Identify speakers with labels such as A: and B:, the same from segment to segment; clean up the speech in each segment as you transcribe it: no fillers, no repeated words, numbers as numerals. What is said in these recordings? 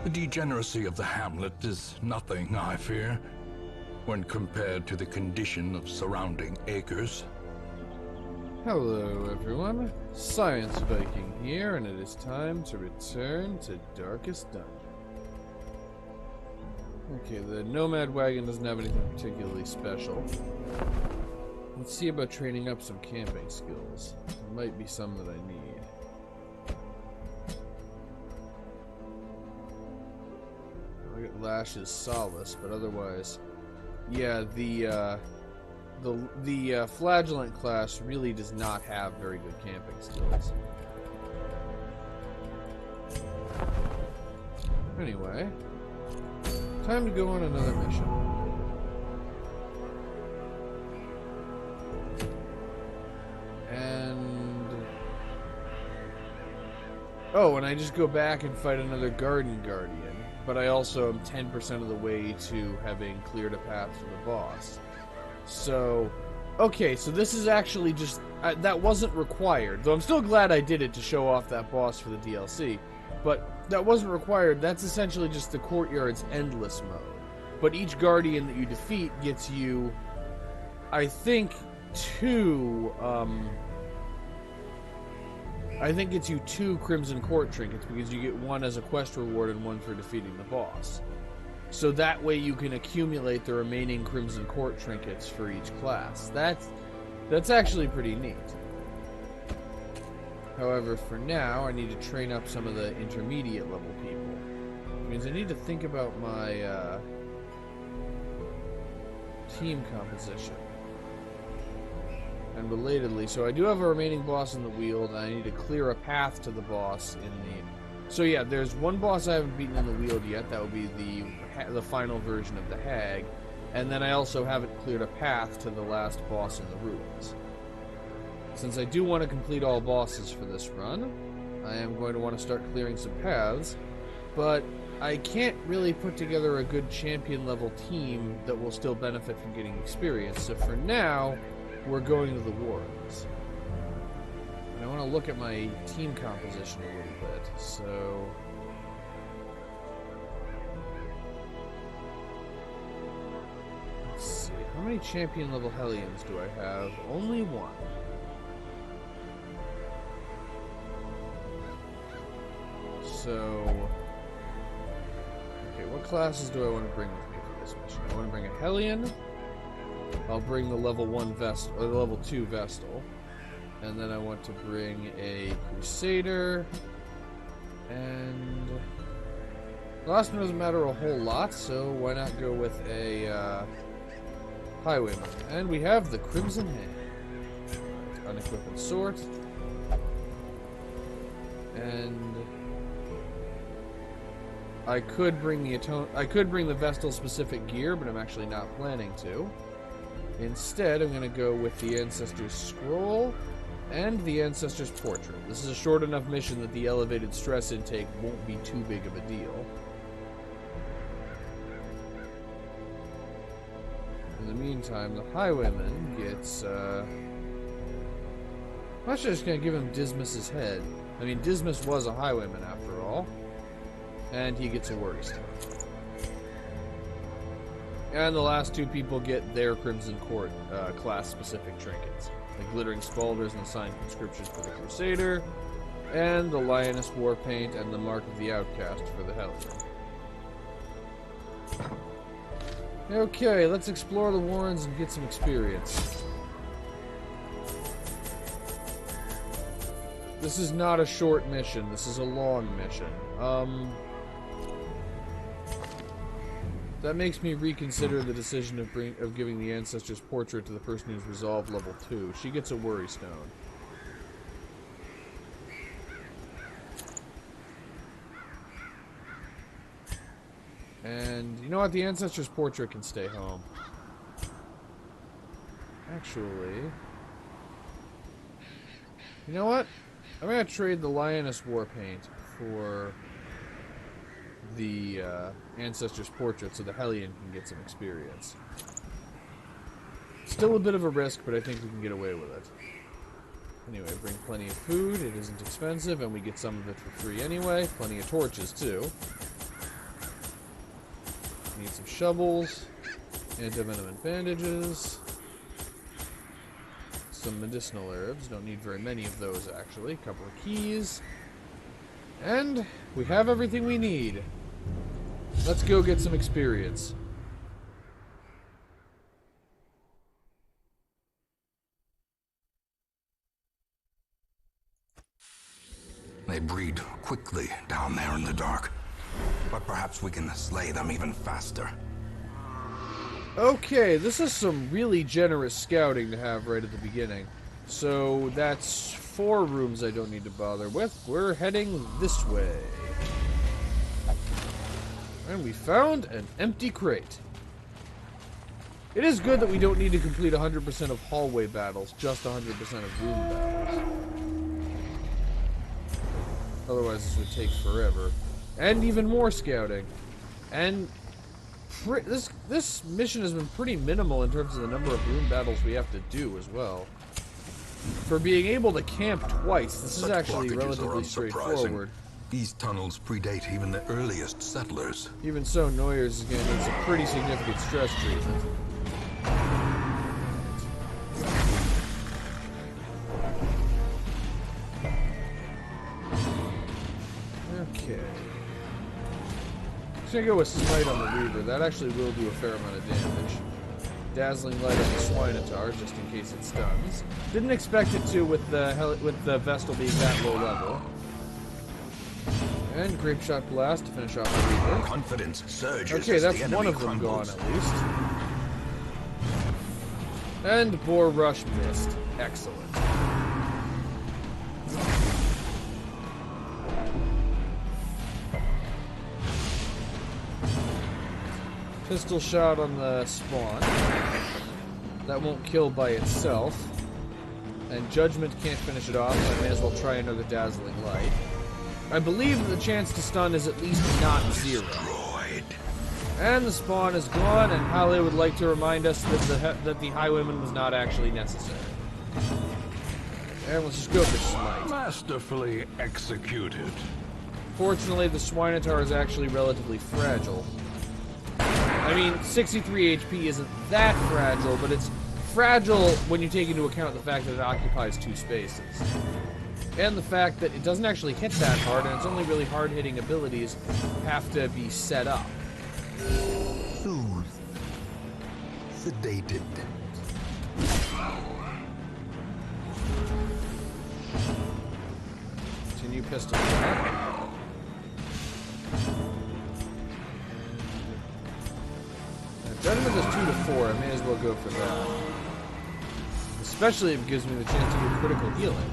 A: The degeneracy of the hamlet is nothing, I fear, when compared to the condition of surrounding acres.
B: Hello, everyone. Science Viking here, and it is time to return to Darkest Dungeon. Okay, the Nomad Wagon doesn't have anything particularly special. Let's see about training up some camping skills. There might be some that I need. I get Lash's Solace, but otherwise... Yeah, the Flagellant class really does not have very good camping skills. Anyway, time to go on another mission. Oh, and I just go back and fight another Garden Guardian, but I also am 10% of the way to having cleared a path to the boss. So, okay, so this is actually just... that wasn't required, though I'm still glad I did it to show off that boss for the DLC. But that wasn't required. That's essentially just the Courtyard's Endless mode. But each Guardian that you defeat gets you, I think, two Crimson Court trinkets, because you get one as a quest reward and one for defeating the boss. So that way you can accumulate the remaining Crimson Court trinkets for each class. That's actually pretty neat. However, for now, I need to train up some of the intermediate level people. Which means I need to think about my team composition. And relatedly, so I do have a remaining boss in the Weald, and I need to clear a path to the boss in the... So yeah, there's one boss I haven't beaten in the Weald yet. That would be the final version of the Hag. And then I also haven't cleared a path to the last boss in the Ruins. Since I do want to complete all bosses for this run, I am going to want to start clearing some paths, but I can't really put together a good champion level team that will still benefit from getting experience. So for now, we're going to the Warrens. And I want to look at my team composition a little bit, so... Let's see, how many champion level Hellions do I have? Only one. So... Okay, what classes do I want to bring with me for this mission? I want to bring a Hellion. I'll bring the level 1 Vestal, or the level 2 Vestal. And then I want to bring a Crusader. And... the last one doesn't matter a whole lot, so why not go with a Highwayman. And we have the Crimson Hand. Unequip and sort. And... I could bring the Vestal specific gear, but I'm actually not planning to. Instead, I'm going to go with the Ancestor's Scroll and the Ancestor's Portrait. This is a short enough mission that the elevated stress intake won't be too big of a deal. In the meantime, the Highwayman gets, I'm actually just going to give him Dismas's head. I mean, Dismas was a Highwayman after all. And he gets a Worry Stone. And the last two people get their Crimson Court class-specific trinkets. The Glittering Spalders and the Signed Conscriptions for the Crusader, and the Lioness War Paint and the Mark of the Outcast for the Hellion. Okay, let's explore the Warrens and get some experience. This is not a short mission, this is a long mission. That makes me reconsider the decision of giving the Ancestor's Portrait to the person who's resolved level 2. She gets a Worry Stone. And you know what? The Ancestor's Portrait can stay home. Actually... you know what? I'm going to trade the Lioness War Paint for the Ancestor's Portrait so the Hellion can get some experience. Still a bit of a risk, but I think we can get away with it. Anyway, bring plenty of food, it isn't expensive, and we get some of it for free anyway. Plenty of torches, too. Need some shovels, anti-venom and bandages, some medicinal herbs. Don't need very many of those, actually. A couple of keys. And we have everything we need. Let's go get some experience.
C: They breed quickly down there in the dark. But perhaps we can slay them even faster.
B: Okay, this is some really generous scouting to have right at the beginning. So that's 4 rooms I don't need to bother with. We're heading this way. And we found an empty crate. It is good that we don't need to complete 100% of hallway battles, just 100% of room battles. Otherwise this would take forever. And even more scouting. And this mission has been pretty minimal in terms of the number of room battles we have to do as well. For being able to camp twice, this is actually relatively straightforward.
C: These tunnels predate even the earliest settlers.
B: Even so, Noyers is going to need some pretty significant stress treatment. Okay. I'm gonna go with Smite on the Reaver. That actually will do a fair amount of damage. Dazzling Light on the Swinotar, just in case it stuns. Didn't expect it to with the Vestal being that low level. And Grape Shot Blast to finish off the Reaver.
C: Confidence surges.
B: Okay, that's one of them gone at least. And Boar Rush missed. Excellent. Pistol shot on the spawn. That won't kill by itself. And Judgment can't finish it off, so I may as well try another Dazzling Light. I believe that the chance to stun is at least not 0.
C: Destroyed.
B: And the spawn is gone, and Halle would like to remind us that the Highwayman was not actually necessary. And let's just go for Smite.
A: Masterfully executed.
B: Fortunately, the Swinotar is actually relatively fragile. I mean, 63 HP isn't that fragile, but it's fragile when you take into account the fact that it occupies 2 spaces. And the fact that it doesn't actually hit that hard, and its only really hard-hitting abilities have to be set up.
C: Soothed. Sedated.
B: Continue pistol shot. Judgment is 2 to 4. I may as well go for that. Especially if it gives me the chance to do critical healing.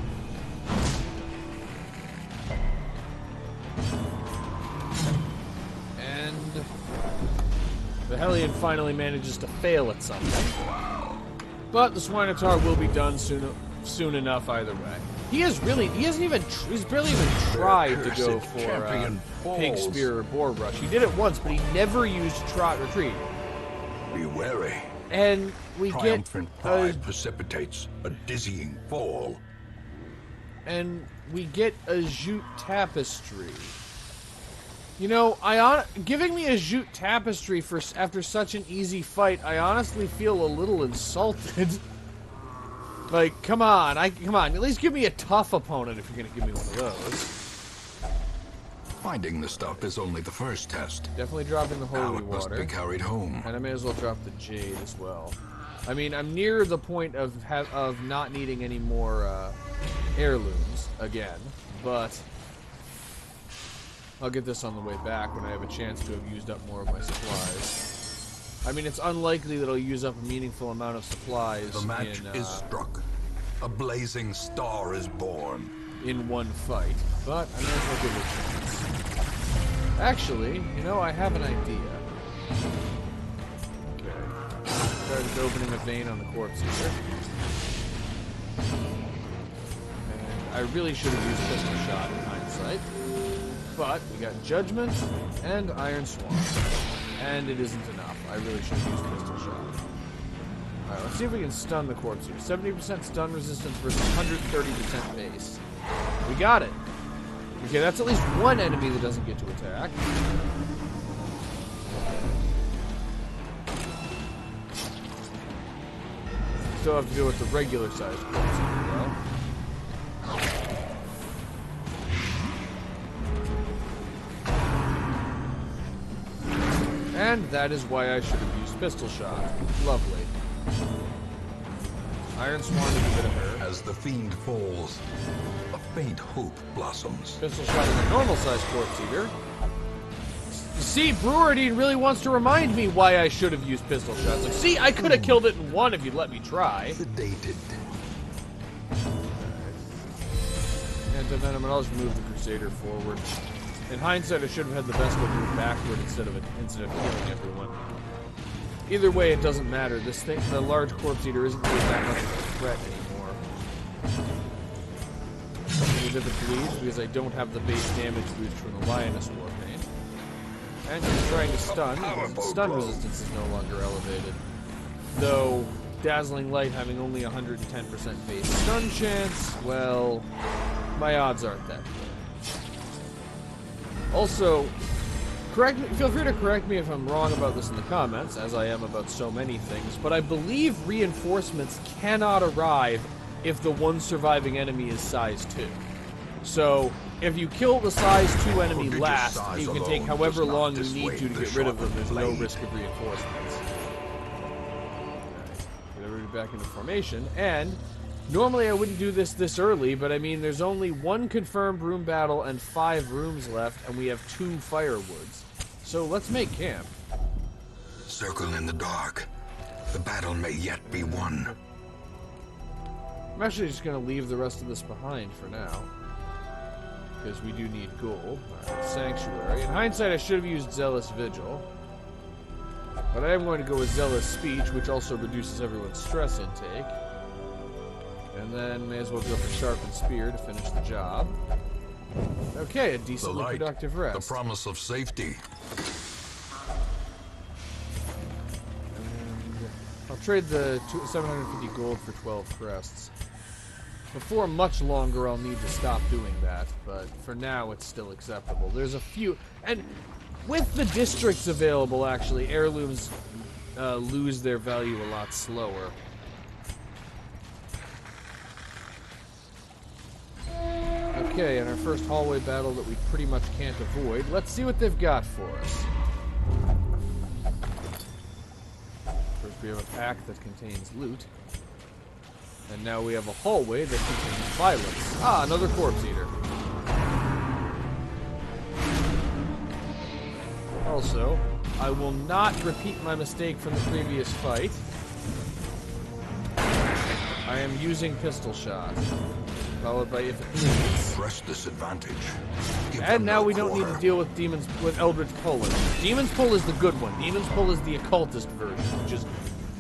B: And the Hellion finally manages to fail at something. But the Swinotar will be done soon enough either way. He's barely even tried to go for Pig Spear or Boar Rush. He did it once, but he never used Trot Retreat.
A: Be wary.
B: And we
A: Triumphant pride precipitates a dizzying fall.
B: And we get a Jute Tapestry. You know, giving me a Jute Tapestry after such an easy fight, I honestly feel a little insulted. Like, come on, at least give me a tough opponent if you're gonna give me one of those.
C: Finding the stuff is only the first test.
B: Definitely dropping the
C: Now
B: holy
C: it must
B: water.
C: be carried home.
B: And I may as well drop the jade as well. I mean, I'm near the point of not needing any more heirlooms again, but I'll get this on the way back when I have a chance to have used up more of my supplies. I mean, it's unlikely that I'll use up a meaningful amount of supplies.
C: The match is struck. A blazing star is born.
B: In one fight, but I may as well give it a chance. Actually, you know, I have an idea. Okay. Started opening a vein on the corpse here. And I really should have used Pistol Shot in hindsight. But we got Judgment and Iron Swarm. And it isn't enough. I really should have used Pistol Shot. Alright, let's see if we can stun the corpse here. 70% stun resistance versus 130% base. We got it. Okay, that's at least one enemy that doesn't get to attack. still have to deal with the regular sized corpse eater, though. And that is why I should have used pistol shot. Lovely. Iron Swan is a bit of her.
C: As the fiend falls, a faint hope blossoms.
B: Pistol shot is a normal sized corpse eater. See, Brewerdine really wants to remind me why I should have used pistol shots. Like, see, I could have killed it in one if you'd let me try.
C: Sedated.
B: Anti-venom, and I'll just move the Crusader forward. In hindsight, I should have had the best one move backward instead of killing everyone. Either way, it doesn't matter. This thing, the large corpse eater, isn't really that much of a threat anymore. Neither the bleeds, because I don't have the base damage boost from the Lioness Warpaint. And he's trying to stun, because stun resistance is no longer elevated. Though, Dazzling Light having only 110% base stun chance, well, my odds aren't that good. Also, feel free to correct me if I'm wrong about this in the comments, as I am about so many things, but I believe reinforcements cannot arrive if the one surviving enemy is size 2. So, if you kill the size 2 enemy last, you can take however long you need to get rid of them. There's no risk of reinforcements. Get everybody back into formation, and normally I wouldn't do this early, but I mean, there's only 1 confirmed room battle and 5 rooms left, and we have 2 firewoods. So let's make camp.
C: Circle in the dark. The battle may yet be won.
B: I'm actually just going to leave the rest of this behind for now, because we do need gold. Alright, Sanctuary. In hindsight, I should have used Zealous Vigil, but I am going to go with Zealous Speech, which also reduces everyone's stress intake. And then may as well go for Sharpened Spear to finish the job. Okay, a decently productive rest.
C: The promise of safety.
B: And I'll trade the 750 gold for 12 crests. Before much longer, I'll need to stop doing that, but for now, it's still acceptable. There's a few, and with the districts available, actually, heirlooms lose their value a lot slower. Okay, and our first hallway battle that we pretty much can't avoid. Let's see what they've got for us. First, we have a pack that contains loot. And now we have a hallway that contains violence. Ah, another corpse eater. Also, I will not repeat my mistake from the previous fight. I am using pistol shot, followed by if it bleeds.
C: Fresh disadvantage.
B: And now we don't need to deal with Eldritch Pull. Demon's Pull is the good one. Demon's Pull is the occultist version, which is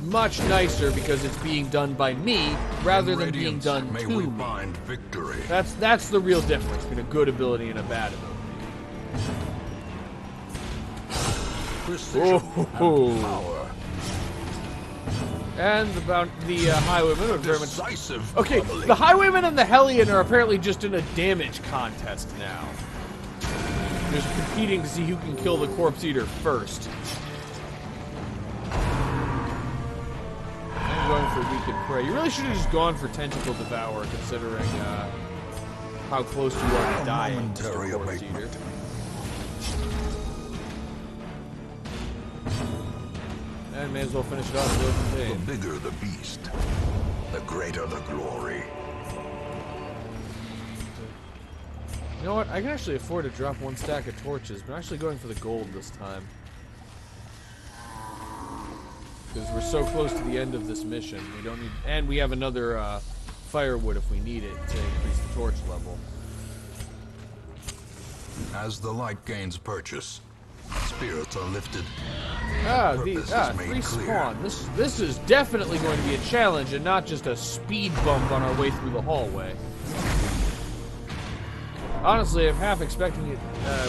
B: much nicer because it's being done by me rather than being done to me.
C: Find victory.
B: That's the real difference between a good ability and a bad ability.
C: Power.
B: And the Highwaymen are very much
C: Decisive.
B: okay. The Highwaymen and the Hellion are apparently just in a damage contest now. They're just competing to see who can kill the Corpse Eater first. Going for Weakened Prey. You really should have just gone for Tentacle Devourer, considering how close you are to dying, Mr. Corpse Eater. And may as well finish it off with
C: The
B: Open
C: bigger the beast, the greater the glory.
B: You know what? I can actually afford to drop 1 stack of torches, but I'm actually going for the gold this time. Because we're so close to the end of this mission, we don't need, and we have another firewood if we need it to increase the torch level.
C: As the light gains purchase, spirits are lifted.
B: Free spawn. This is definitely going to be a challenge and not just a speed bump on our way through the hallway. Honestly, I'm half expecting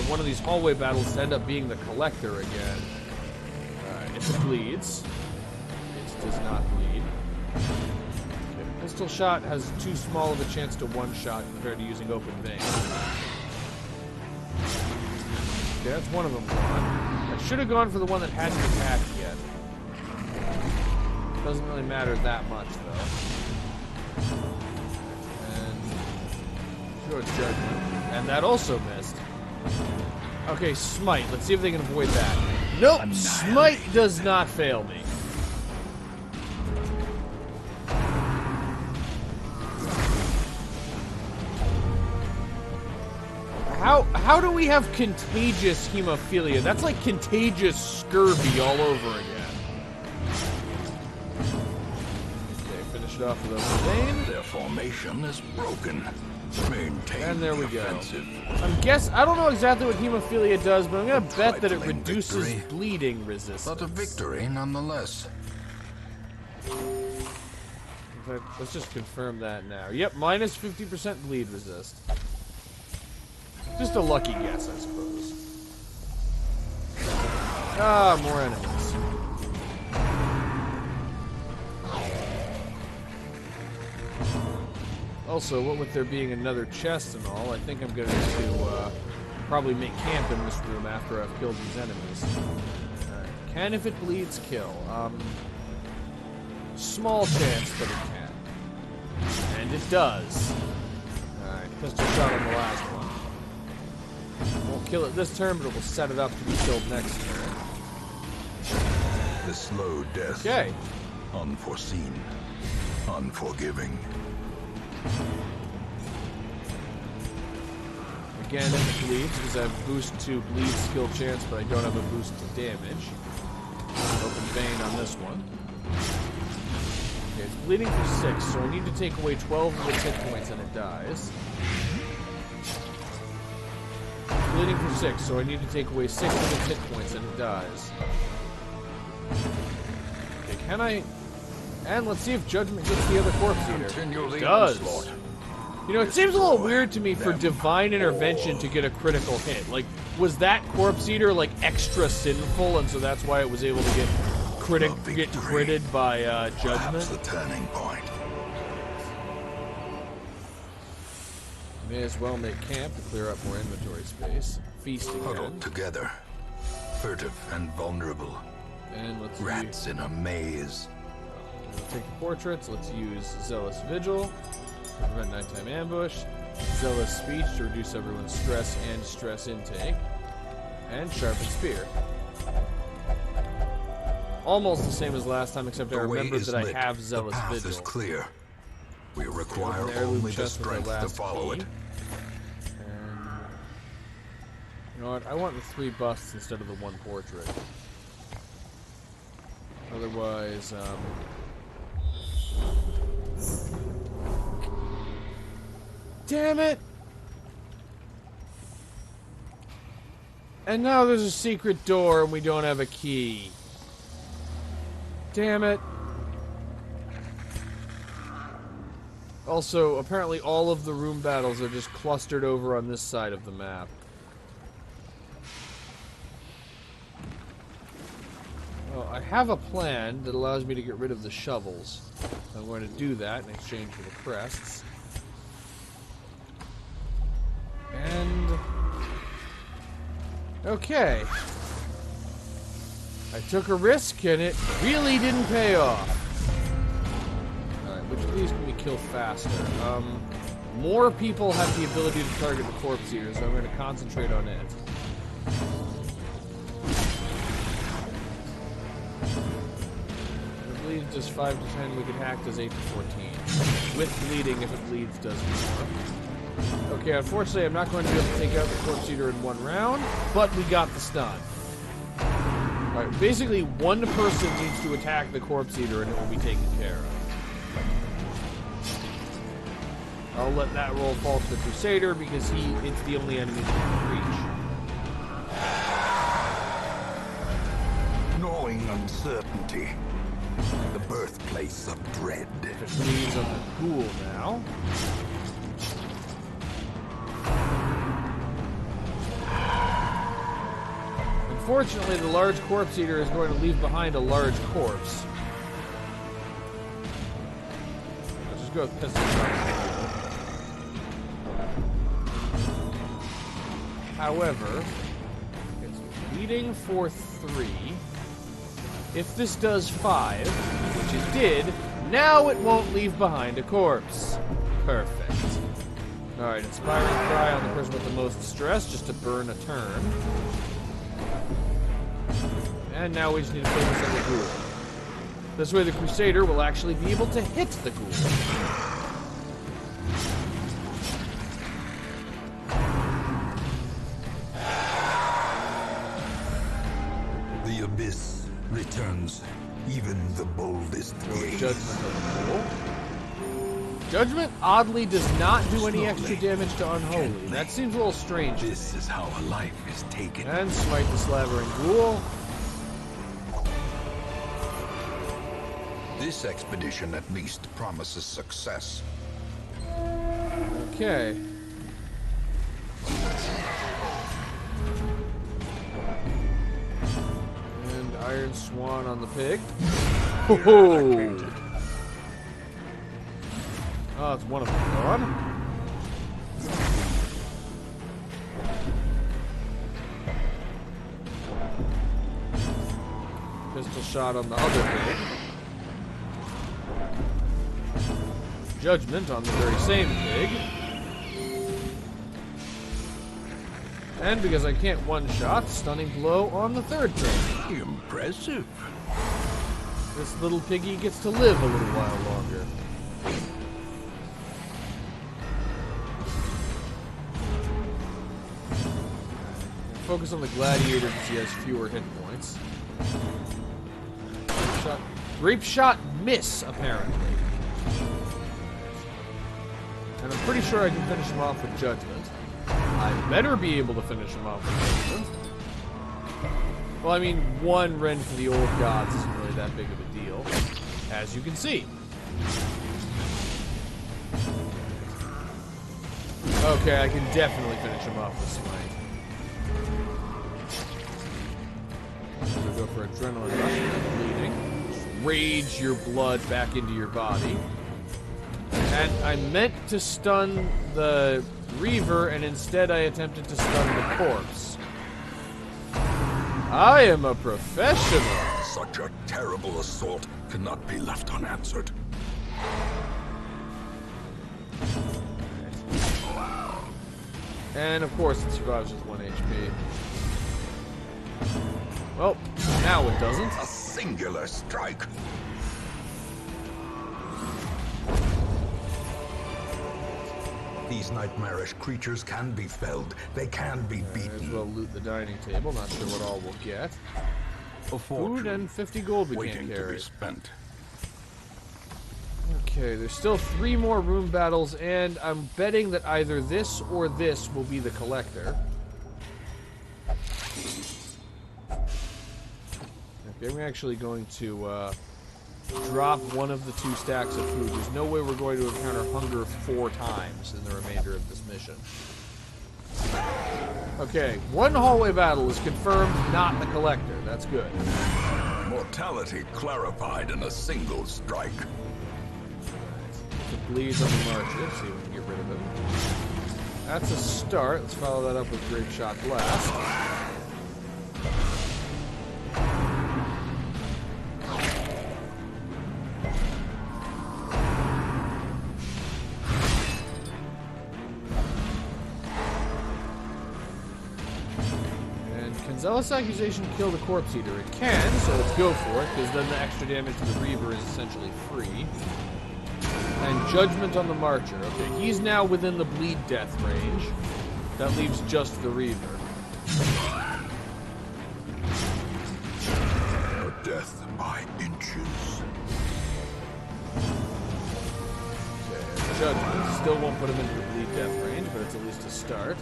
B: one of these hallway battles to end up being the Collector again. If it bleeds. Does not bleed. Okay, pistol shot has too small of a chance to one-shot compared to using open vein. Okay, that's one of them gone. I should have gone for the one that hadn't attacked yet. Doesn't really matter that much, though. And sure, it's Judgment. And that also missed. Okay, Smite. Let's see if they can avoid that. Nope! Smite does not fail me. How do we have contagious hemophilia? That's like contagious scurvy all over again. Okay, finish it off with a vein.
A: Their formation is broken. Maintain
B: And there we go.
A: offensive.
B: I don't know exactly what hemophilia does, but I'm gonna bet that it
C: Trifling
B: reduces
C: victory.
B: bleeding resistance.
C: But a victory nonetheless.
B: In fact, let's just confirm that now. Yep, minus 50% bleed resist. Just a lucky guess, I suppose. Ah, more enemies. Also, what with there being another chest and all, I think I'm going to probably make camp in this room after I've killed these enemies. Can, if it bleeds, kill. Small chance, but it can. And it does. Alright, pistol shot on the last one. Won't kill it this turn, but it will set it up to be killed next turn.
A: The slow death.
B: Okay.
A: Unforeseen. Unforgiving.
B: Again, if it bleeds, because I have boost to bleed skill chance, but I don't have a boost to damage. Open vein on this one. Okay, it's bleeding for 6, so I need to take away 12 of its hit points and it dies. Bleeding for 6, so I need to take away 6 of its hit points and it dies. Okay, can I... And let's see if Judgment gets the other Corpse Eater. It does. You know, it seems a little weird to me for Divine Intervention to get a critical hit. Like, was that Corpse Eater, like, extra sinful, and so that's why it was able to get critted by Judgment?
A: Perhaps the turning point.
B: May as well make camp to clear up more inventory space. Feast again.
A: Huddled together. Furtive and vulnerable.
B: And let's
A: Rats in a maze.
B: We'll take the portraits. Let's use Zealous Vigil to prevent nighttime ambush. Zealous Speech to reduce everyone's stress and stress intake. And Sharpened Spear. Almost the same as last time, except I remembered that I have Zealous
C: The path
B: Vigil.
C: is clear. We require
B: An heirloom
C: only the
B: chest with my
C: strength to
B: last
C: follow
B: key.
C: it.
B: And you know what? I want the 3 busts instead of the 1 portrait. Otherwise, damn it! And now there's a secret door and we don't have a key. Damn it. Also, apparently all of the room battles are just clustered over on this side of the map. Well, I have a plan that allows me to get rid of the shovels. I'm going to do that in exchange for the crests. And... okay. I took a risk and it really didn't pay off. Alright, which of these can we kill faster? More people have the ability to target the Corpse Eater, so I'm going to concentrate on it. If it bleeds does 5 to 10, we can hack does 8 to 14. With bleeding, if it bleeds, does more. Okay, unfortunately, I'm not going to be able to take out the Corpse Eater in 1 round, but we got the stun. Alright, basically, 1 person needs to attack the Corpse Eater and it will be taken care of. I'll let that roll fall to the Crusader because it's the only enemy that can reach.
C: Gnawing uncertainty. The birthplace of dread.
B: It bleeds on the ghoul now. Unfortunately, the large Corpse Eater is going to leave behind a large corpse. Let's just go with pistol shot. However, it's bleeding for 3. If this does 5, which it did, now it won't leave behind a corpse. Perfect. Alright, Inspiring Cry on the person with the most stress, just to burn a turn. And now we just need to focus on the ghoul. This way the Crusader will actually be able to hit the ghoul.
C: The abyss returns even the boldest gaze.
B: Judgment on the ghoul. Judgment, oddly, does not do any extra damage to Unholy. That seems a little strange.
C: This is how a life is taken.
B: And smite the slavering ghoul.
C: This expedition at least promises success.
B: Okay. And Iron Swan on the pig. Oh, oh, it's one of them gone. Pistol shot on the other pig. Judgment on the very same pig. And because I can't one-shot, stunning blow on the third pig.
A: Impressive.
B: This little piggy gets to live a little while longer. Focus on the gladiator because he has fewer hit points. Grape shot miss, apparently. And I'm pretty sure I can finish him off with Judgment. I better be able to finish him off with Judgment. Well, I mean, one rend for the old gods isn't really that big of a deal, as you can see. Okay, I can definitely finish him off with Smite. I'm gonna go for Adrenaline Rush and Bleeding. Just rage your blood back into your body. And I meant to stun the Reaver, and instead I attempted to stun the corpse. I am a professional.
C: Such a terrible assault cannot be left unanswered.
B: And of course it survives with 1 HP. Well, now it doesn't.
C: A singular strike. These nightmarish creatures can be felled. They can be
B: May as
C: beaten.
B: well loot the dining table. Not sure what all we'll get.
A: A
B: Food
A: fortune
B: and 50 gold we
A: waiting
B: can't
A: to
B: carry.
A: be spent.
B: Okay, there's still 3 more room battles, and I'm betting that either this or this will be the collector. Okay, I'm actually going to drop one of the 2 stacks of food. There's no way we're going to encounter hunger 4 times in the remainder of this mission. Okay, 1 hallway battle is confirmed, not the collector. That's good.
C: Mortality clarified in a single strike.
B: It bleeds on the marcher, see if we can get rid of him. That's a start. Let's follow that up with Grape Shot Blast. Zealous Accusation kill the Corpse Eater? It can, so let's go for it, because then the extra damage to the Reaver is essentially free. And Judgment on the Marcher. Okay, he's now within the bleed death range. That leaves just the Reaver.
C: Death by inches.
B: Okay, Judgment. Still won't put him into the bleed death range, but it's at least a start.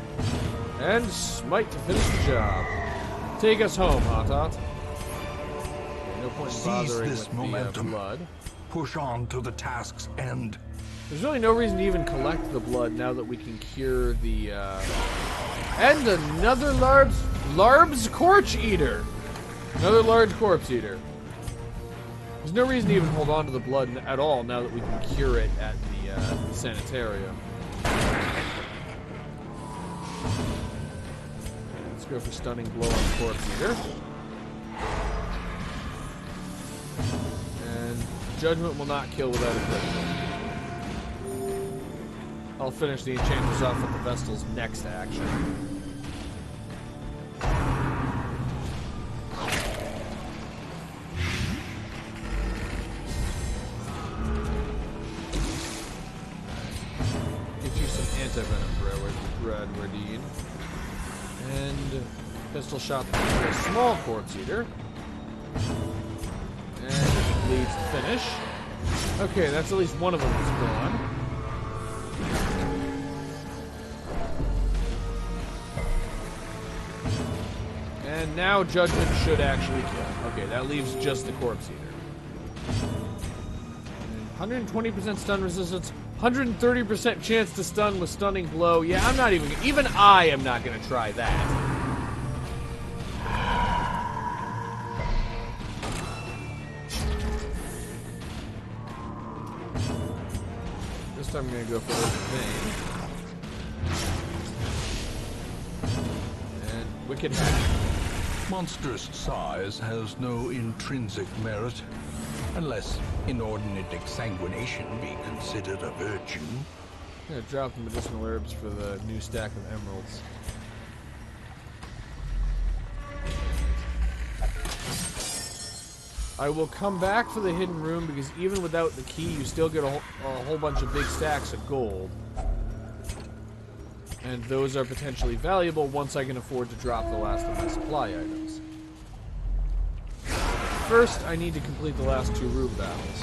B: And Smite to finish the job. Take us home, Hot. Okay, no point in bothering with the blood.
C: Push on to the task's end.
B: There's really no reason to even collect the blood now that we can cure the, And another Larb's Corpse Eater! Another large Corpse Eater. There's no reason to even hold on to the blood at all now that we can cure it at the sanitarium. Let's go for Stunning Blow on the Corpse Eater. Judgment will not kill without a critical. I'll finish the Enchantress off with the Vestal's next action. Get you some anti-venom, Bradwardine. And pistol shot the small corpse eater. And leads to finish. Okay, that's at least one of them is gone. And now Judgment should actually kill. Okay, that leaves just the Corpse Eater. 120% stun resistance, 130% chance to stun with Stunning Blow. Yeah, I'm not even I am not going to try that. This time I'm going to go for the vein. And Wicked Hack.
A: Monstrous size has no intrinsic merit, unless inordinate exsanguination be considered a virtue.
B: I'm going to drop the medicinal herbs for the new stack of emeralds. I will come back for the hidden room because even without the key, you still get a whole bunch of big stacks of gold. And those are potentially valuable once I can afford to drop the last of my supply items. First, I need to complete the last 2 room battles.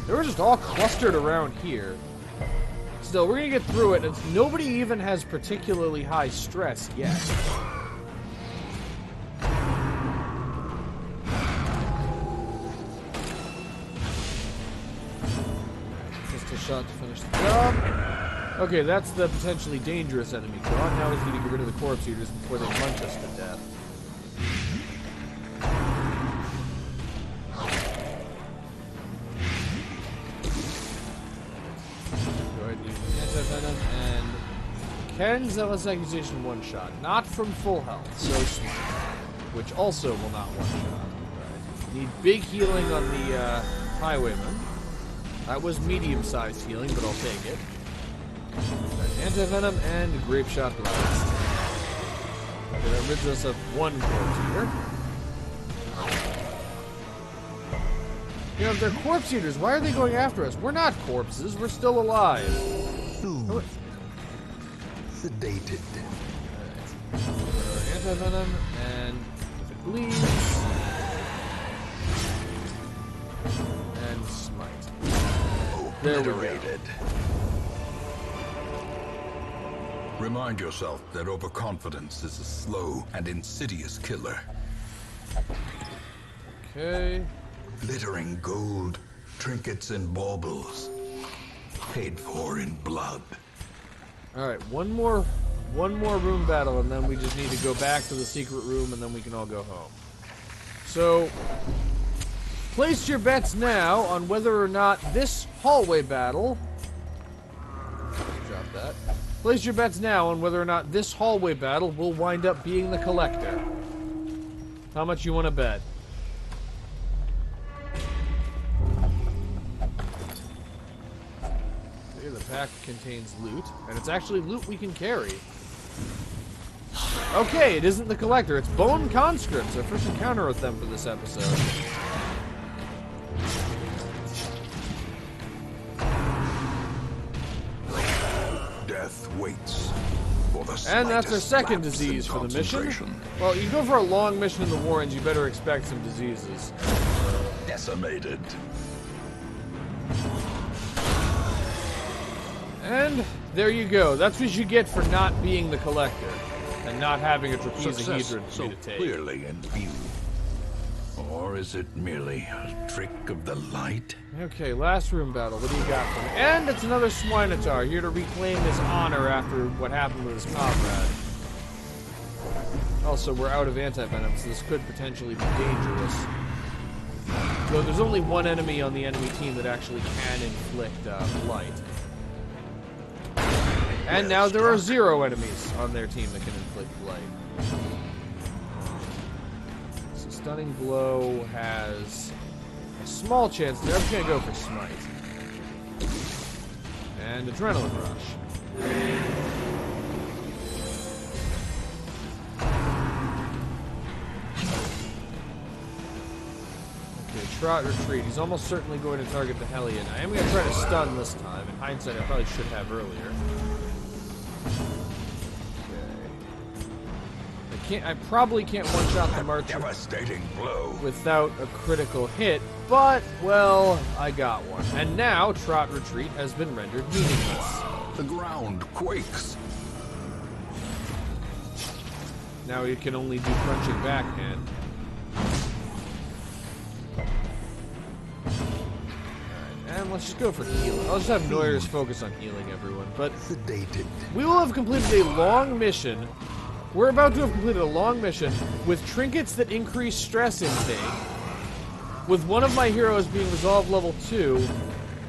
B: They were just all clustered around here. Still, we're gonna get through it, and nobody even has particularly high stress yet. Just a shot to finish the job. Okay, that's the potentially dangerous enemy gone. Now we need to get rid of the Corpse Eaters before they munch us to death. Go ahead and use the anti-venom, and can Zealous Accusation one-shot. Not from full health, so smart. Which also will not one-shot. Right. Need big healing on the Highwayman. That was medium-sized healing, but I'll take it. Anti-venom and Grape Shot Blast. Okay, that rids us of 1 Corpse Eater. You know, if they're Corpse Eaters, why are they going after us? We're not corpses, we're still alive.
C: Soothed. Sedated.
B: Anti-venom, and if it bleeds... and smite. There we go.
A: Remind yourself that overconfidence is a slow and insidious killer.
B: Okay.
C: Glittering gold, trinkets and baubles, paid for in blood.
B: Alright, one more room battle, and then we just need to go back to the secret room, and then we can all go home. So, place your bets now on whether or not this hallway battle... Drop that. Place your bets now on whether or not this hallway battle will wind up being the Collector. How much you want to bet? Okay, the pack contains loot, and it's actually loot we can carry. Okay, it isn't the Collector, it's Bone Conscripts, our first encounter with them for this episode.
C: Death waits for the
B: And that's our
C: slightest
B: second
C: lapse
B: disease
C: in
B: for the mission.
C: concentration.
B: Well, you go for a long mission in the Warrens, you better expect some diseases.
C: Decimated.
B: And there you go. That's what you get for not being the Collector and not having a trapezahedron
A: Success
B: for
A: so
B: you to take.
A: clearly in view. Or is it merely a trick of the light?
B: Okay, last room battle. What do you got for me? And it's another Swinotar here to reclaim his honor after what happened with his comrade. Also, we're out of anti-venom, so this could potentially be dangerous. Though there's only one enemy on the enemy team that actually can inflict blight. And now there are 0 enemies on their team that can inflict blight. So Stunning Blow has small chance there. I'm just gonna go for Smite. And Adrenaline Rush. Okay, Trot Retreat. He's almost certainly going to target the Hellion. I am going to try to stun this time. In hindsight, I probably should have earlier. Okay. I probably can't one-shot the March
C: Devastating blow
B: without a critical hit, but, well, I got one. And now, Trot Retreat has been rendered meaningless.
C: The ground quakes.
B: Now he can only do crunching backhand. Alright, and let's just go for healing. I'll just have Noyers focus on healing everyone. But
C: Sedated.
B: we will have completed a long mission. We're about to have completed a long mission with trinkets that increase stress intake, with one of my heroes being resolved level 2,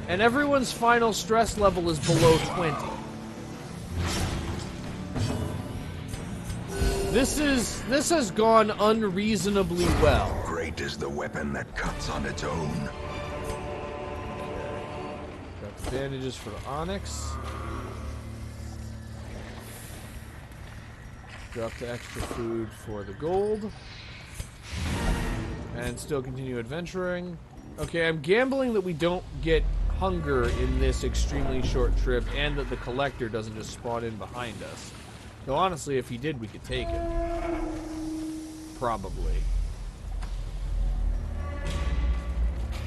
B: and everyone's final stress level is below 20. This has gone unreasonably well.
C: Great is the weapon that cuts on its own.
B: Got the bandages for the Onyx. Drop the extra food for the gold. And still continue adventuring. Okay, I'm gambling that we don't get hunger in this extremely short trip and that the collector doesn't just spawn in behind us. Though honestly, if he did, we could take it. Probably.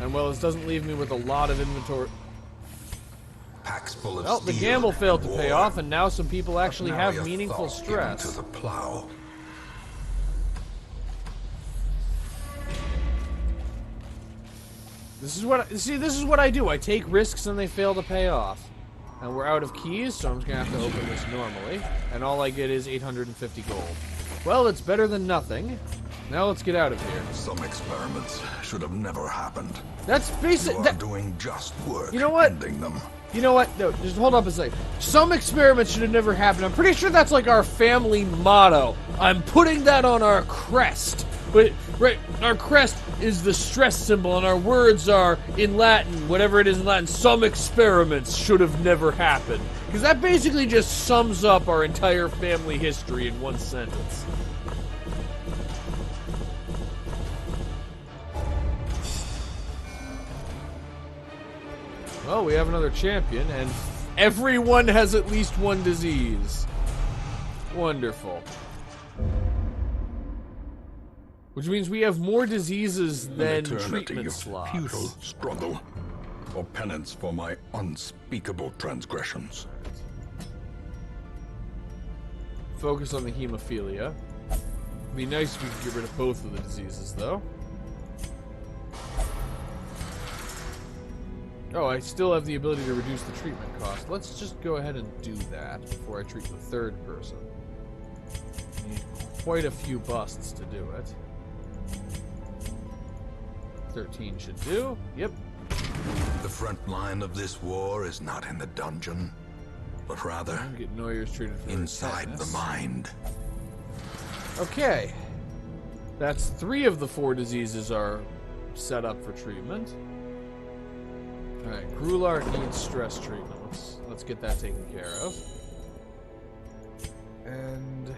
B: And well, this doesn't leave me with a lot of inventory.
C: Packs full of
B: Well, the
C: steel
B: gamble
C: and
B: failed to pay
C: war.
B: off, and now some people actually
C: Now
B: have
C: your
B: meaningful
C: thought given
B: stress.
C: to the plow.
B: This is what I do. I take risks and they fail to pay off. And we're out of keys, so I'm just gonna have to open this normally. And all I get is 850 gold. Well, it's better than nothing. Now let's get out of here.
C: Some experiments should have never happened.
B: That's basic.
C: You are doing just work.
B: You know what?
C: Ending them.
B: You know what? No, just hold up a second. Some experiments should have never happened. I'm pretty sure that's like our family motto. I'm putting that on our crest. But, right, our crest is the stress symbol, and our words are, in Latin, whatever it is in Latin, some experiments should have never happened. Because that basically just sums up our entire family history in one sentence. Well, we have another champion, and everyone has at least one disease. Wonderful. Which means we have more diseases than
A: An eternity
B: treatment
A: of
B: slots.
A: futile struggle, or penance for my unspeakable transgressions.
B: Focus on the hemophilia. It'd be nice if we could get rid of both of the diseases, though. Oh, I still have the ability to reduce the treatment cost. Let's just go ahead and do that before I treat the third person. Need quite a few busts to do it. 13 should do. Yep.
C: The front line of this war is not in the dungeon, but rather
B: Get Noyers treated for
C: inside the
B: tetanus.
C: mind.
B: Okay. That's 3 of the 4 diseases are set up for treatment. Alright, Grular needs stress treatment. Let's get that taken care of. And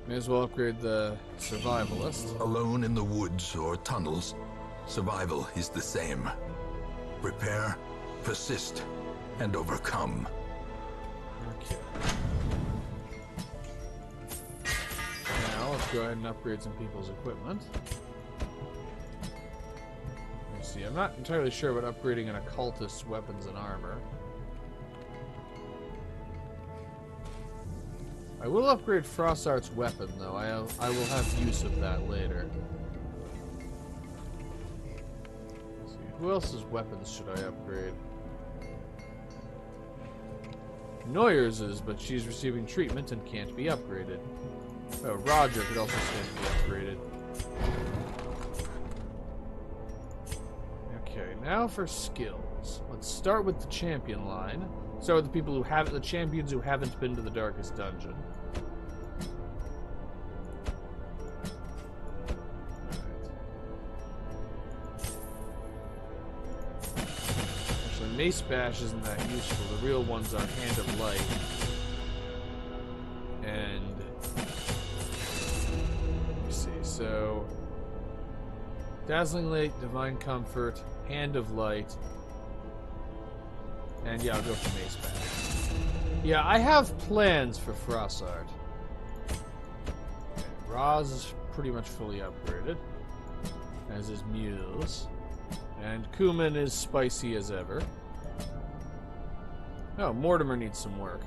B: may as well upgrade the survivalist.
C: Alone in the woods or tunnels, survival is the same. Prepare, persist, and overcome.
B: Okay. Now let's go ahead and upgrade some people's equipment. Let's see, I'm not entirely sure about upgrading an occultist's weapons and armor. I will upgrade Frossart's weapon, though. I will have use of that later. Let's see, who else's weapons should I upgrade? Noyers is, but she's receiving treatment and can't be upgraded. Oh, Roger could also stand to be upgraded. Okay, now for skills. Let's start with the champion line. Start with the people who haven't, the champions who haven't been to the Darkest Dungeon. Mace Bash isn't that useful. The real one's on Hand of Light. And... let me see, so... Dazzling Light, Divine Comfort, Hand of Light... And yeah, I'll go for Mace Bash. Yeah, I have plans for Frossart. Roz is pretty much fully upgraded, as is Muse. And Kuman is spicy as ever. Oh, Mortimer needs some work.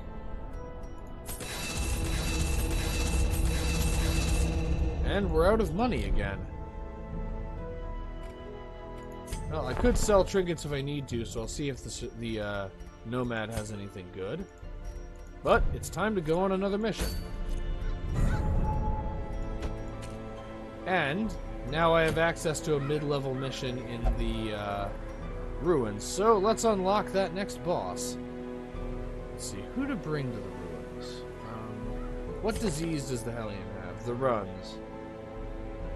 B: And we're out of money again. Well, I could sell trinkets if I need to, so I'll see if the Nomad has anything good. But it's time to go on another mission. And now I have access to a mid-level mission in the ruins. So let's unlock that next boss. Let's see, who to bring to the ruins. What disease does the Hellion have? The runs.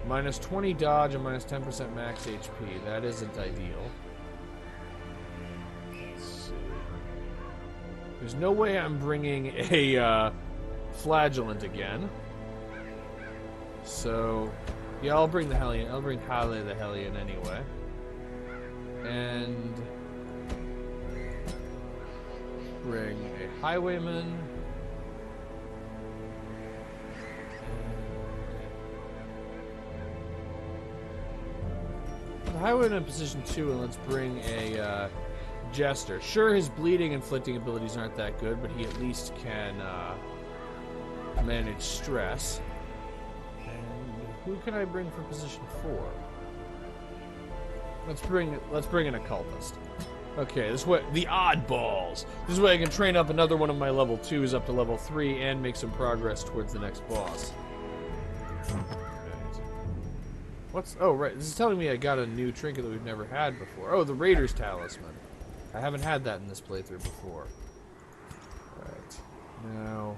B: Minus 20 dodge and minus 10% max HP. That isn't ideal. Let's see. There's no way I'm bringing a flagellant again. So, yeah, I'll bring the Hellion. I'll bring Halle the Hellion anyway. And bring a Highwayman. The Highwayman in position 2, and let's bring a Jester. Sure, his bleeding and inflicting abilities aren't that good, but he at least can manage stress. Who can I bring for position 4? Let's bring an occultist. Okay, this way the oddballs. This way I can train up another one of my level 2s up to level 3 and make some progress towards the next boss. What's right, this is telling me I got a new trinket that we've never had before. Oh, the Raider's Talisman. I haven't had that in this playthrough before. Alright. Now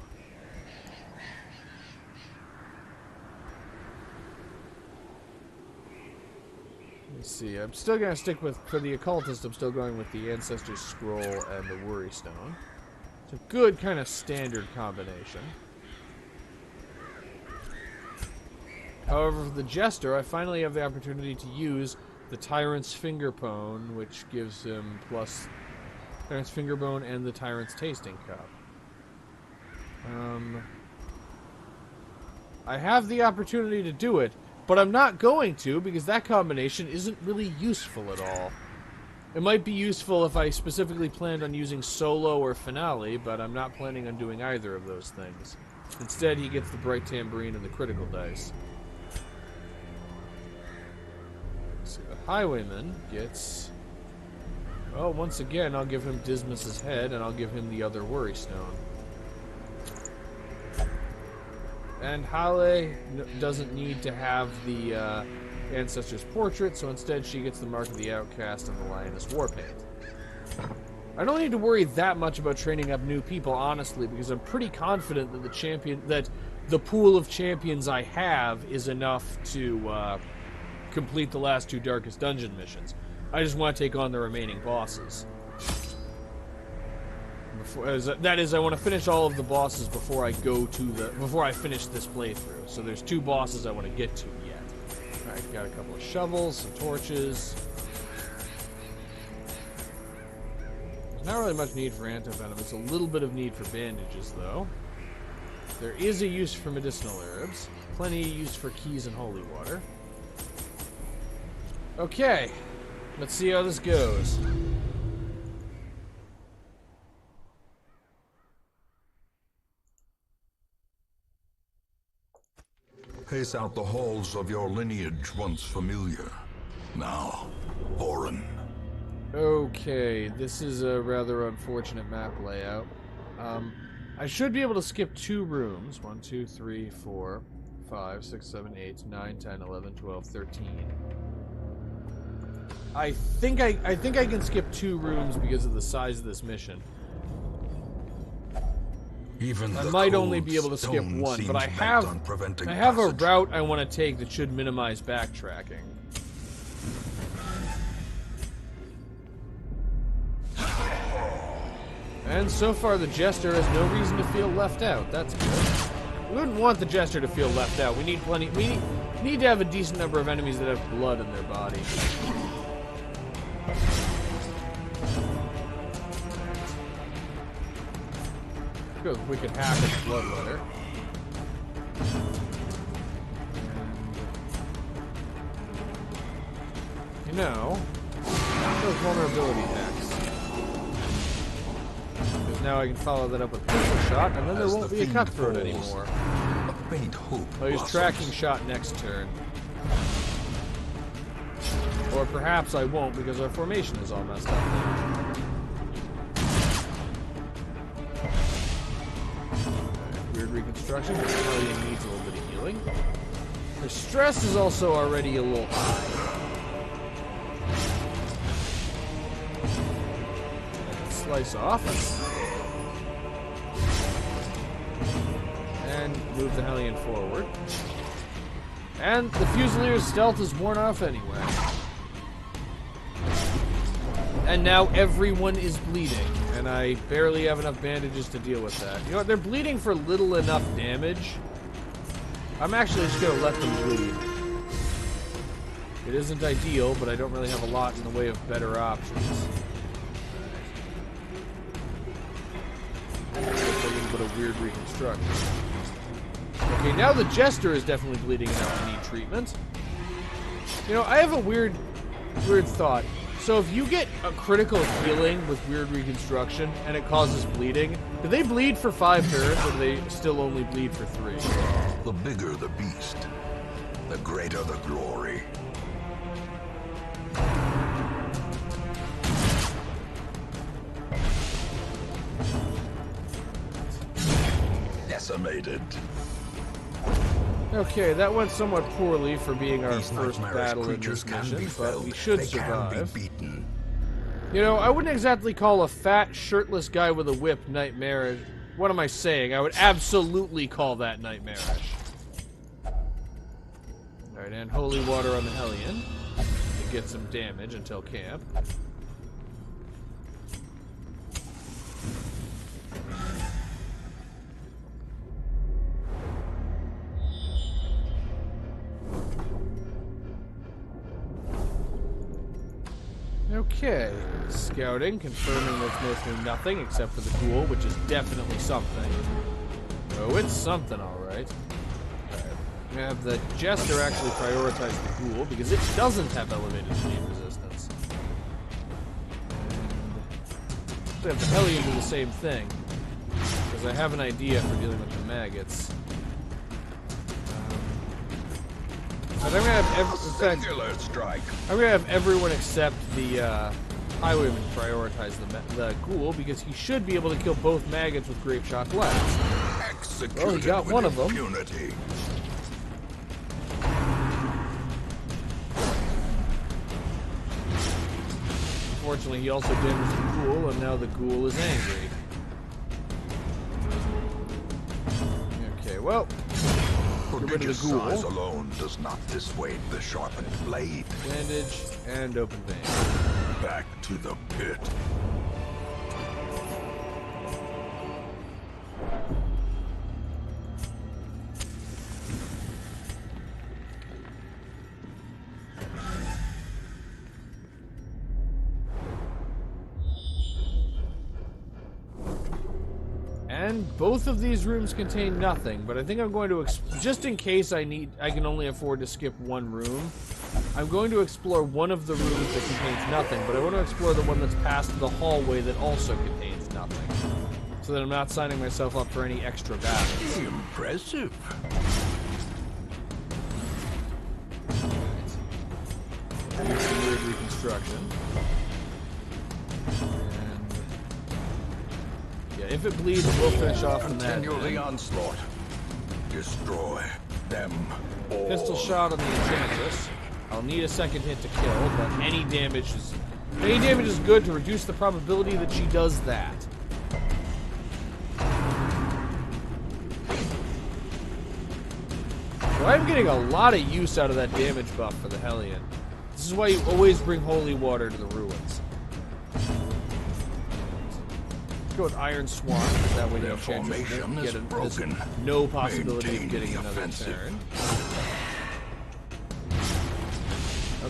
B: let's see, I'm still going to stick with, for the occultist, I'm still going with the Ancestor's Scroll and the Worry Stone. It's a good kind of standard combination. However, for the Jester, I finally have the opportunity to use the Tyrant's Fingerbone, which gives him plus Tyrant's Fingerbone and the Tyrant's Tasting Cup. I have the opportunity to do it, but I'm not going to, because that combination isn't really useful at all. It might be useful if I specifically planned on using Solo or Finale, but I'm not planning on doing either of those things. Instead, he gets the Bright Tambourine and the critical dice. Let's see, the Highwayman gets... well, once again, I'll give him Dismas's Head, and I'll give him the other Worry Stone. And Halle doesn't need to have the Ancestor's Portrait, so instead she gets the Mark of the Outcast and the Lioness Warpaint. I don't need to worry that much about training up new people, honestly, because I'm pretty confident that the pool of champions I have is enough to complete the last 2 Darkest Dungeon missions. I just want to take on the remaining bosses. That is, I want to finish all of the bosses before I finish this playthrough. So there's 2 bosses I want to get to yet. Alright, got a couple of shovels, some torches. There's not really much need for antivenom. It's a little bit of need for bandages, though. There is a use for medicinal herbs. Plenty of use for keys and holy water. Okay, let's see how this goes.
C: Pace out the halls of your lineage once familiar, now foreign.
B: Okay, this is a rather unfortunate map layout. I should be able to skip 2 rooms. 1, 2, 3, 4, 5, 6, 7, 8, 9, 10, 11, 12, 13. I think I can skip 2 rooms because of the size of this mission. I might only be able to skip 1, but I have a route I want to take that should minimize backtracking. And so far, the Jester has no reason to feel left out. That's good. We wouldn't want the Jester to feel left out. We need plenty. We need to have a decent number of enemies that have blood in their body. Good. We could hack its bloodletter. You know, those vulnerability hacks. Because now I can follow that up with pistol shot, and then there won't be a cutthroat anymore.
C: A faint hope.
B: Oh, he's tracking shot next turn. Or perhaps I won't because our formation is all messed up now. Weird reconstruction. Hellion needs a little bit of healing. Her stress is also already a little high. Slice off. And move the Hellion forward. And the Fusilier's stealth is worn off anyway. And now everyone is bleeding. And I barely have enough bandages to deal with that. You know what? They're bleeding for little enough damage. I'm actually just going to let them bleed. It isn't ideal, but I don't really have a lot in the way of better options. A little bit of weird reconstruction. Okay, now the Jester is definitely bleeding enough to need treatment. You know, I have a weird thought. So if you get a critical healing with weird reconstruction and it causes bleeding, do they bleed for 5 turns or do they still only bleed for 3?
C: The bigger the beast, the greater the glory. Decimated.
B: Okay, that went somewhat poorly for being our
C: These
B: first
C: nightmarish
B: battle in this
C: creatures can be
B: mission, but
C: felled.
B: we should
C: They
B: survive.
C: can be beaten.
B: You know, I wouldn't exactly call a fat, shirtless guy with a whip nightmarish. What am I saying? I would absolutely call that nightmarish. Alright, and holy water on the Hellion to get some damage until camp. Okay, scouting, confirming that's mostly nothing except for the ghoul, which is definitely something. Oh, it's something, alright. I'm gonna have the Jester actually prioritize the ghoul, because it doesn't have elevated bleed resistance. And have the Hellion do the same thing, because I have an idea for dealing with the maggots. But I'm gonna have I'm gonna have everyone except the highwayman prioritize the ghoul because he should be able to kill both maggots with grape shot blast. Well, he got one of them.
C: Impunity.
B: Unfortunately, he also damaged the ghoul, and now the ghoul is angry. Okay, well.
C: Prodigious size alone does not dissuade the sharpened blade.
B: Bandage and open vein.
C: Back to the pit.
B: And both of these rooms contain nothing, but I think I'm going to, just in case I can only afford to skip one room, I'm going to explore one of the rooms that contains nothing, but I want to explore the one that's past the hallway that also contains nothing, so that I'm not signing myself up for any extra battles.
A: Impressive.
B: Here's some weird reconstruction. If it bleeds, we'll finish off the madman.
C: Continue the onslaught. Destroy them all.
B: Pistol shot on the Enchantress. I'll need a second hit to kill, but any damage is good to reduce the probability that she does that. So I'm getting a lot of use out of that damage buff for the Hellion. This is why you always bring holy water to the ruins. go with Iron Swan, because that way the
A: Their
B: Enchantress
A: formation
B: won't
A: is
B: get
A: broken.
B: no possibility
A: Maintain
B: of getting
A: the
B: another
A: offensive.
B: turn.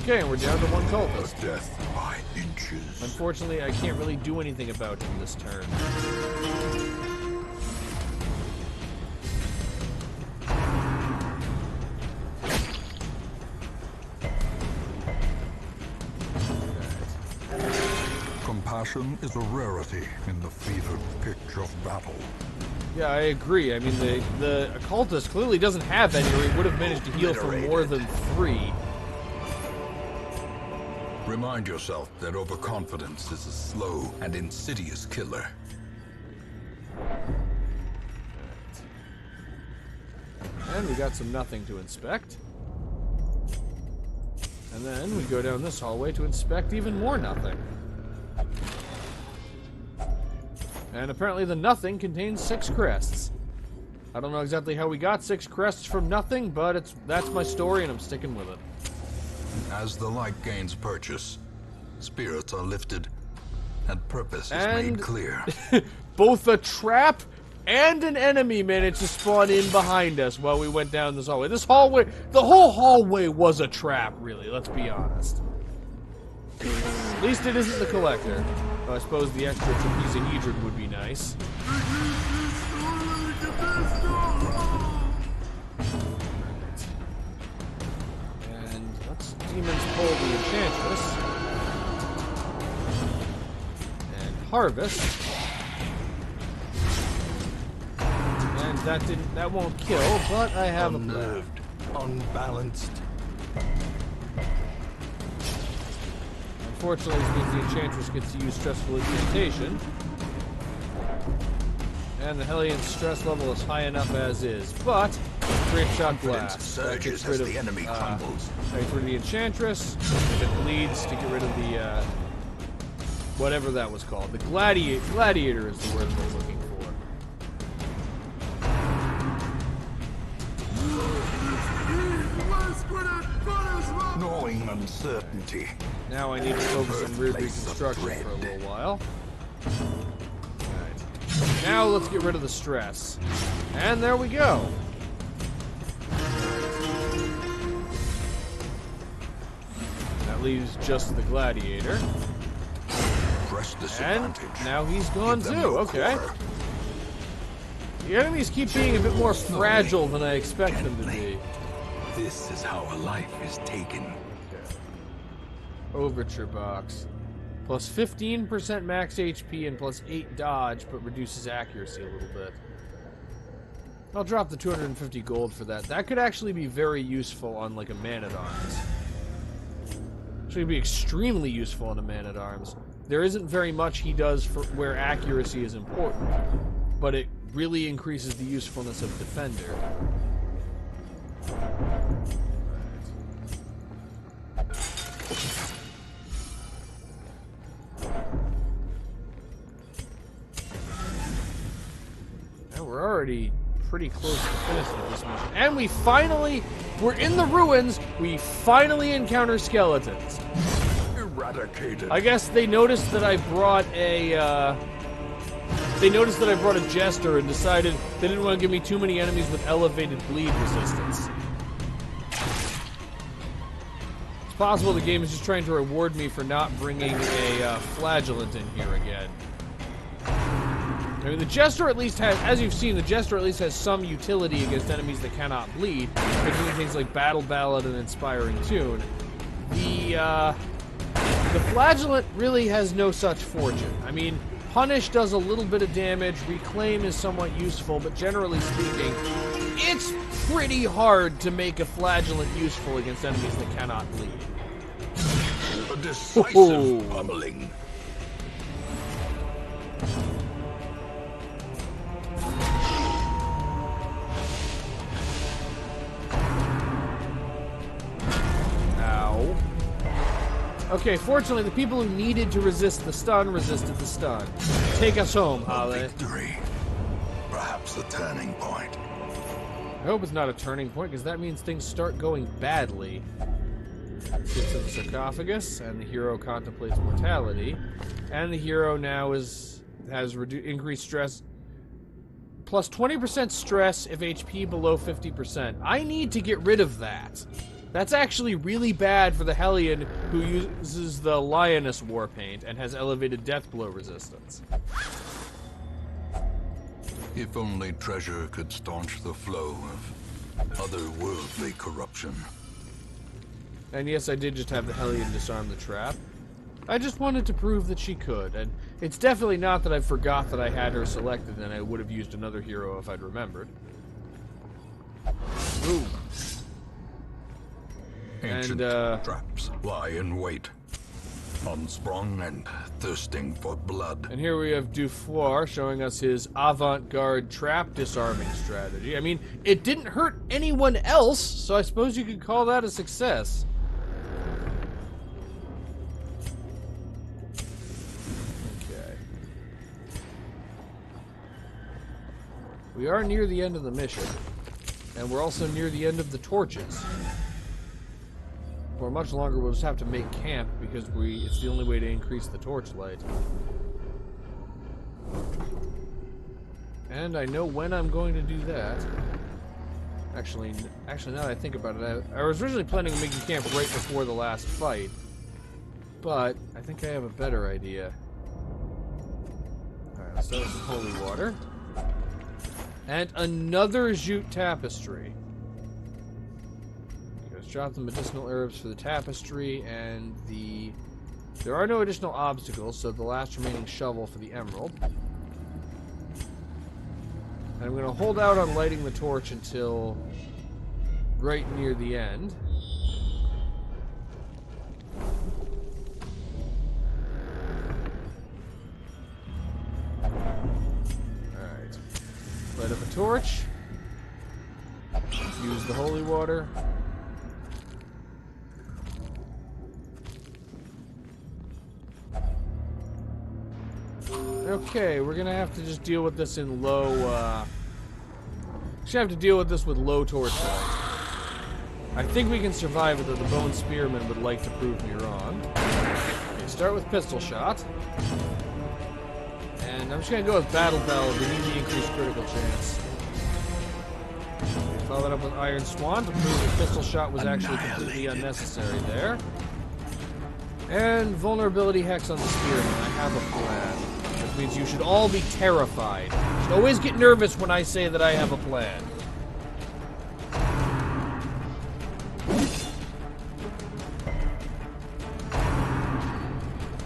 B: Okay, and we're down to one cultist.
C: Death by inches.
B: Unfortunately, I can't really do anything about him this turn.
D: Compassion is a rarity in the fevered pitch of battle.
B: Yeah, I agree. I mean, the occultist clearly doesn't have any, or he would have managed to heal for more than 3.
C: Remind yourself that overconfidence is a slow and insidious killer.
B: And we got some nothing to inspect. And then we go down this hallway to inspect even more nothing. And apparently the nothing contains 6 crests. I don't know exactly how we got 6 crests from nothing, but that's my story and I'm sticking with it.
C: As the light gains purchase, spirits are lifted, and purpose is
B: And-
C: made clear.
B: Both a trap and an enemy managed to spawn in behind us while we went down this hallway. This hallway, the whole hallway was a trap, really, let's be honest. At least it isn't the collector. I suppose the extra trapezohedron would be nice. And let's demons pull the enchantress. And harvest. And that won't kill, but I have a plan.
A: Unnerved, unbalanced.
B: Unfortunately, this means the Enchantress gets to use Stressful Incantation. And the Hellion stress level is high enough as is. But, Great Shot Blast. That
C: surges
B: gets rid
C: as
B: of,
C: the enemy crumbles.
B: that gets rid of the Enchantress. If it bleeds, to get rid of the, whatever that was called. The Gladiator is the word I'm looking for.
C: Gnawing uncertainty.
B: Now I need to focus on rear
C: Birthplace of
B: reconstruction
C: dread.
B: for a little while. Alright. Now let's get rid of the stress. And there we go. That leaves just the gladiator.
C: Press
B: And
C: disadvantage.
B: now he's gone
C: Give them
B: too,
C: no
B: okay.
C: quarter.
B: The enemies keep being a bit more fragile than I expect them to be.
C: This is how a life is taken.
B: Overture box. Plus 15% max HP and plus 8 dodge, but reduces accuracy a little bit. I'll drop the 250 gold for that. That could actually be very useful on, like, a man-at-arms. Actually, be extremely useful on a man-at-arms. There isn't very much he does for where accuracy is important, but it really increases the usefulness of defender. And we're already pretty close to finishing this mission. And we're in the ruins, we finally encounter skeletons.
C: Eradicated.
B: I guess they noticed that I brought a, jester and decided they didn't want to give me too many enemies with elevated bleed resistance. It's possible the game is just trying to reward me for not bringing a flagellant in here again. I mean, the Jester at least has, as you've seen, the Jester at least has some utility against enemies that cannot bleed, including things like Battle Ballad and Inspiring Tune. The Flagellant really has no such fortune. I mean, Punish does a little bit of damage, Reclaim is somewhat useful, but generally speaking, it's pretty hard to make a Flagellant useful against enemies that cannot bleed.
C: A decisive
B: Oh.
C: pummeling.
B: Ow. Okay, fortunately, the people who needed to resist the stun resisted the stun. Take us home, Holly.
C: Victory. Perhaps a turning point.
B: I hope it's not a turning point, because that means things start going badly. Let's get to the sarcophagus, and the hero contemplates mortality. And the hero now is It has increased stress. Plus 20% stress if HP below 50%. I need to get rid of that. That's actually really bad for the Hellion who uses the Lioness War Paint and has elevated death blow resistance.
C: If only treasure could staunch the flow of otherworldly corruption.
B: And yes, I did just have the Hellion disarm the trap. I just wanted to prove that she could, and it's definitely not that I forgot that I had her selected and I would have used another hero if I'd remembered. Ooh.
C: Ancient traps lie in wait, unsprung and thirsting for blood.
B: And here we have Dufour showing us his avant-garde trap disarming strategy. I mean, it didn't hurt anyone else, so I suppose you could call that a success. Okay. We are near the end of the mission, and we're also near the end of the torches. For much longer, we'll just have to make camp because it's the only way to increase the torchlight. And I know when I'm going to do that. Actually, now that I think about it, I was originally planning on making camp right before the last fight. But I think I have a better idea. Alright, let's start with some holy water. And another jute tapestry. Drop the medicinal herbs for the tapestry, and there are no additional obstacles, so the last remaining shovel for the emerald. And I'm going to hold out on lighting the torch until right near the end. Alright. Light up a torch. Use the holy water. Okay, we're gonna have to just deal with this in low, have to deal with this with low torchlight. I think we can survive it, though the Bone Spearman would like to prove me wrong. Okay, start with pistol shot. And I'm just gonna go with Battle Bell. We need the increased critical chance. Follow that up with Iron Swan to prove that pistol shot was actually completely unnecessary there. And vulnerability hex on the Spearman. I have a plan. Which means you should all be terrified. You should always get nervous when I say that I have a plan.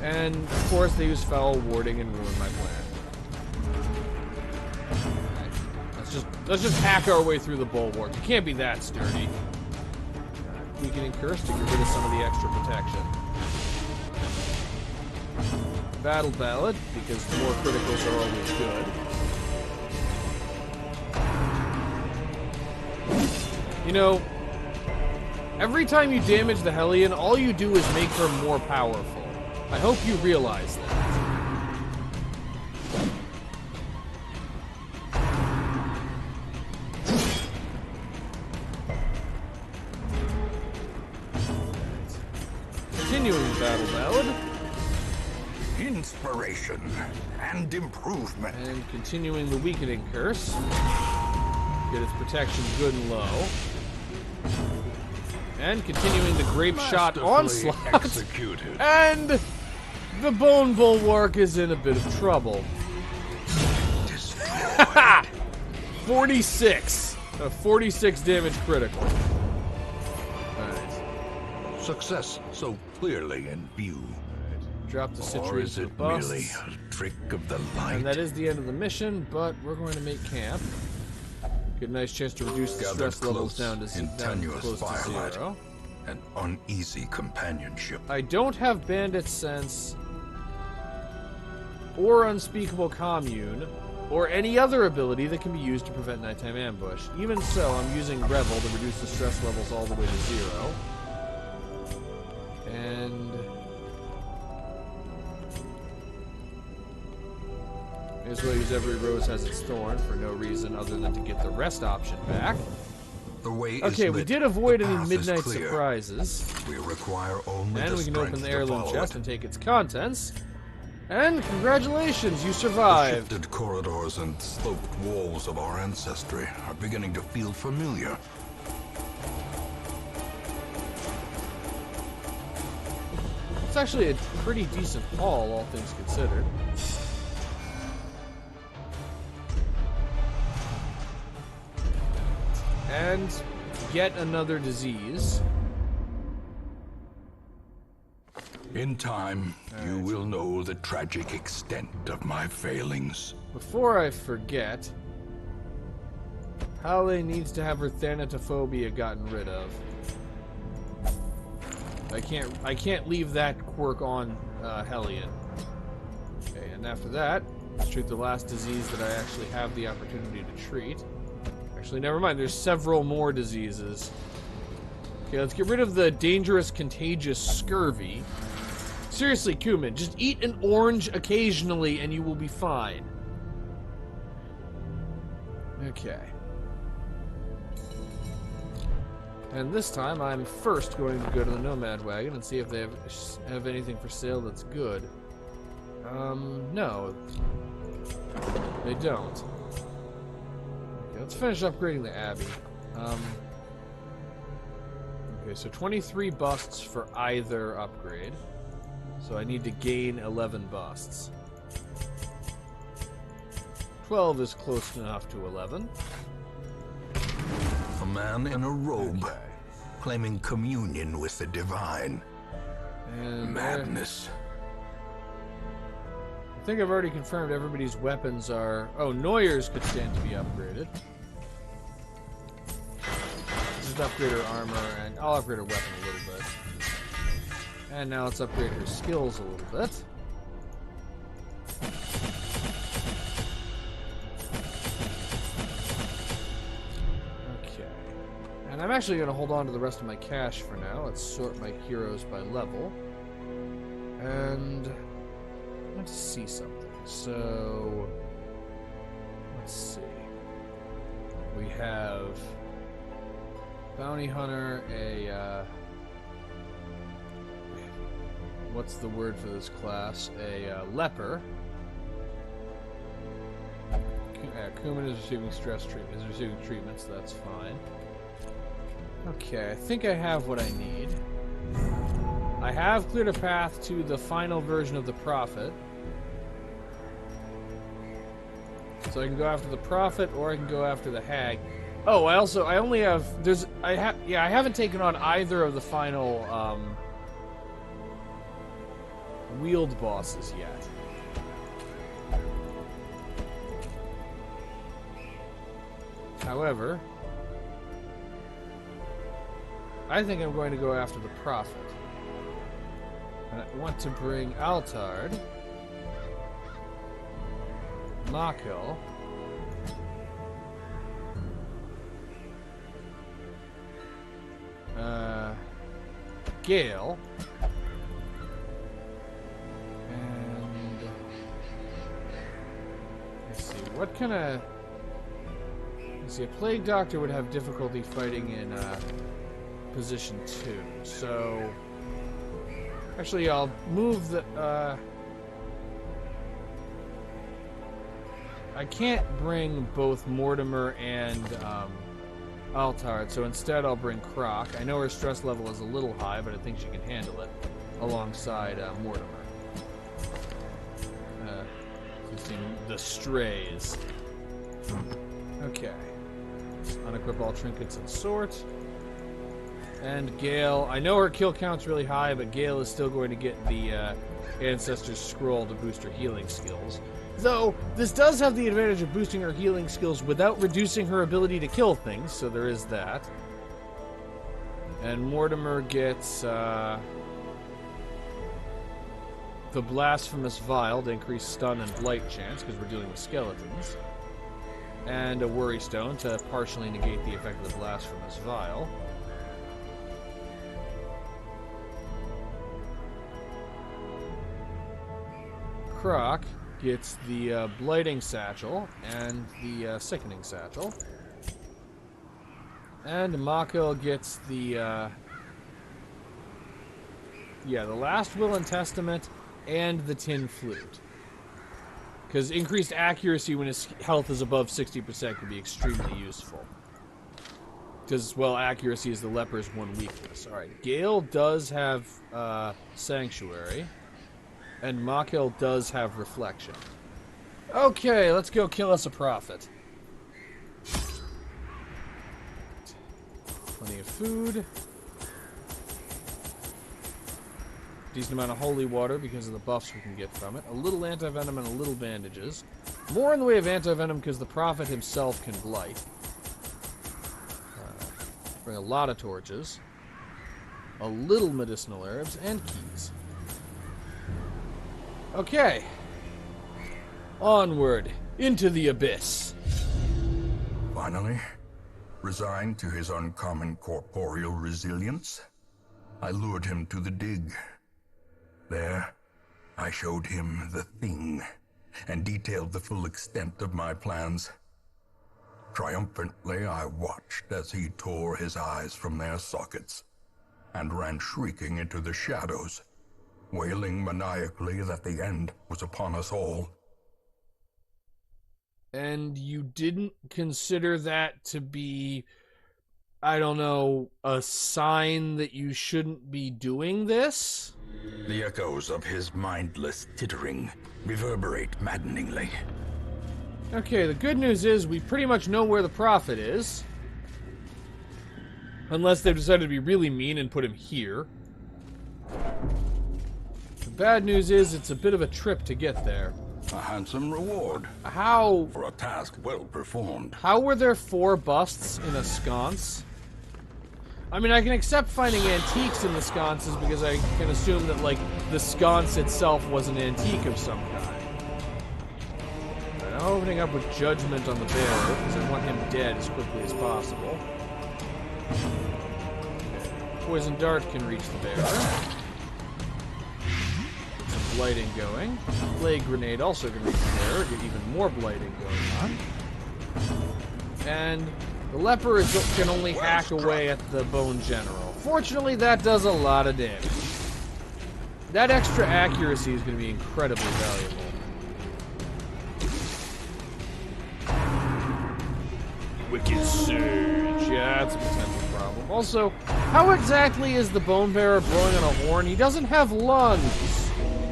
B: And, of course, they use foul warding and ruin my plan. Let's just hack our way through the bulwark. You can't be that sturdy. Weakening Curse to get rid of some of the extra protection. Battle Ballad, because more criticals are always good. You know, every time you damage the Hellion, all you do is make her more powerful. I hope you realize that. Continuing Battle Ballad.
C: Inspiration and improvement.
B: And continuing the Weakening Curse. Get its protection good and low. And continuing the Grape Shot Onslaught.
A: Executed.
B: And the Bone Bulwark is in a bit of trouble. 46. A 46 damage critical. Alright.
C: Success so clearly in view.
B: Drop the
C: Or is
B: Citrus
C: it merely a trick of the light?
B: And that is the end of the mission, but we're going to make camp. Get a nice chance to reduce the stress levels down to close to 0.
C: An uneasy companionship.
B: I don't have Bandit Sense or Unspeakable Commune or any other ability that can be used to prevent nighttime ambush. Even so, I'm using Revel to reduce the stress levels all the way to 0. And as well use Every Rose Has Its Thorn for no reason other than to get the rest option back.
C: The way
B: Okay,
C: is
B: we
C: lit.
B: did avoid
C: The
B: any
C: path is
B: midnight
C: clear.
B: surprises.
C: We require only
B: And
C: the
B: we can
C: strength
B: open the
C: to
B: heirloom
C: follow
B: chest
C: it.
B: and take its contents. And congratulations, you
C: The
B: survived.
C: shifted corridors and sloped walls of our ancestry are beginning to feel familiar.
B: It's actually a pretty decent haul, all things considered. And yet another disease.
A: In time, you will know the tragic extent of my failings.
B: Before I forget, Halle needs to have her thanatophobia gotten rid of. I can't leave that quirk on Hellion. Okay, and after that, let's treat the last disease that I actually have the opportunity to treat. Actually, never mind. There's several more diseases. Okay, let's get rid of the dangerous, contagious scurvy. Seriously, Kumin, just eat an orange occasionally and you will be fine. Okay. And this time, I'm first going to go to the Nomad Wagon and see if they have anything for sale that's good. No. They don't. Okay, let's finish upgrading the Abbey. Okay, so 23 busts for either upgrade. So I need to gain 11 busts. 12 is close enough to 11.
C: A man in a robe,
B: Okay.
C: claiming communion with the divine.
B: And
C: Madness.
B: I think I've already confirmed everybody's weapons are... Oh, Neuer's could stand to be upgraded. Just upgrade her armor, and I'll upgrade her weapon a little bit. And now let's upgrade her skills a little bit. Okay. And I'm actually going to hold on to the rest of my cash for now. Let's sort my heroes by level. And... let's see something. So... let's see. We have... Bounty Hunter, what's the word for this class? A leper. Kumin is receiving stress treatment. Is receiving treatment, so that's fine. Okay, I think I have what I need. I have cleared a path to the final version of the Prophet. So I can go after the Prophet, or I can go after the Hag. Oh, I only have, I haven't taken on either of the final, wheeled bosses yet. However, I think I'm going to go after the Prophet. And I want to bring Altard, Mako, Gale, and let's see, what kind of... let's see, a Plague Doctor would have difficulty fighting in position 2, so actually I'll move the... I can't bring both Mortimer and Altard, so instead I'll bring Croc. I know her stress level is a little high, but I think she can handle it alongside Mortimer. The Strays. Okay. Let's unequip all trinkets and sort. And Gale, I know her kill count's really high, but Gale is still going to get the Ancestor's Scroll to boost her healing skills. Though, this does have the advantage of boosting her healing skills without reducing her ability to kill things, so there is that. And Mortimer gets the Blasphemous Vial to increase stun and blight chance, because we're dealing with skeletons. And a Worry Stone to partially negate the effect of the Blasphemous Vial. Croc gets the Blighting Satchel and the Sickening Satchel. And Mako gets the the Last Will and Testament and the tin flute. Because increased accuracy when his health is above 60% can be extremely useful. Because, well, accuracy is the leper's one weakness. Alright, Gale does have Sanctuary. And Machel does have Reflection. Okay, let's go kill us a prophet. Plenty of food. Decent amount of holy water because of the buffs we can get from it. A little anti-venom and a little bandages. More in the way of anti-venom because the prophet himself can blight. Bring a lot of torches. A little medicinal herbs and keys. Okay. Onward. Into the abyss.
C: Finally, resigned to his uncommon corporeal resilience, I lured him to the dig. There, I showed him the thing, and detailed the full extent of my plans. Triumphantly, I watched as he tore his eyes from their sockets, and ran shrieking into the shadows, wailing maniacally that the end was upon us all.
B: And you didn't consider that to be, I don't know, a sign that you shouldn't be doing this?
C: The echoes of his mindless tittering reverberate maddeningly.
B: Okay, the good news is we pretty much know where the prophet is. Unless they've decided to be really mean and put him here. The bad news is it's a bit of a trip to get there.
A: A handsome reward
B: How
A: for a task well performed.
B: How were there 4 busts in a sconce? I mean, I can accept finding antiques in the sconces because I can assume that, like, the sconce itself was an antique of some kind. Right, I'm opening up with Judgment on the bearer because I want him dead as quickly as possible. Poison Dart can reach the bearer. Some blighting going. Plague Grenade also can reach the bearer, get even more blighting going on. And the leper can only hack away at the Bone General. Fortunately, that does a lot of damage. That extra accuracy is going to be incredibly valuable. Wicked Surge. Yeah, that's a potential problem. Also, how exactly is the Bone Bearer blowing on a horn? He doesn't have lungs.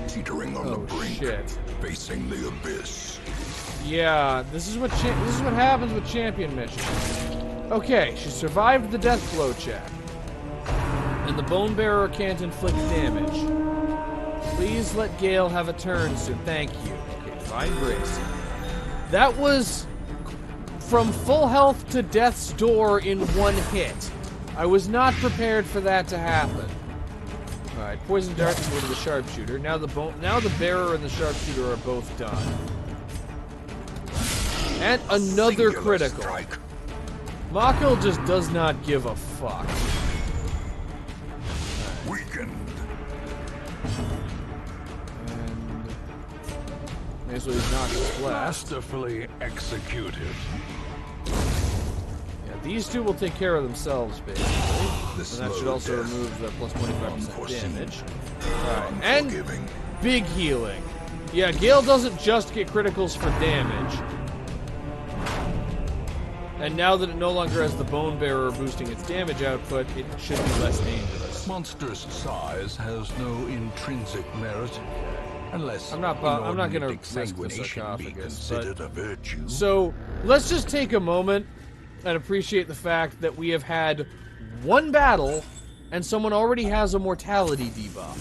C: Teetering on the brink,
B: shit.
C: facing the abyss.
B: Yeah, this is what happens with champion missions. Okay, she survived the death blow check. And the Bone Bearer can't inflict damage. Please let Gale have a turn soon. Thank you. Okay, Divine Grace. That was from full health to death's door in one hit. I was not prepared for that to happen. Alright, Poison Dart can go to the Sharpshooter. Now the Bearer and the Sharpshooter are both done. And another critical.
C: Strike.
B: Machel just does not give a fuck.
C: Weakened.
B: And may as well use Noxious Blast.
A: Masterfully executed.
B: Yeah, these two will take care of themselves, basically. And that should also remove the plus 25% damage. Alright, and
C: Unforgiving.
B: big healing. Yeah, Gale doesn't just get criticals for damage. And now that it no longer has the Bone Bearer boosting its damage output, it should be less dangerous.
A: Monstrous size has no intrinsic merit, unless
B: I'm not going to
A: inordinate
B: risk the
A: exsanguination be
B: sarcophagus,
A: considered a virtue.
B: So, let's just take a moment and appreciate the fact that we have had one battle, and someone already has a mortality debuff.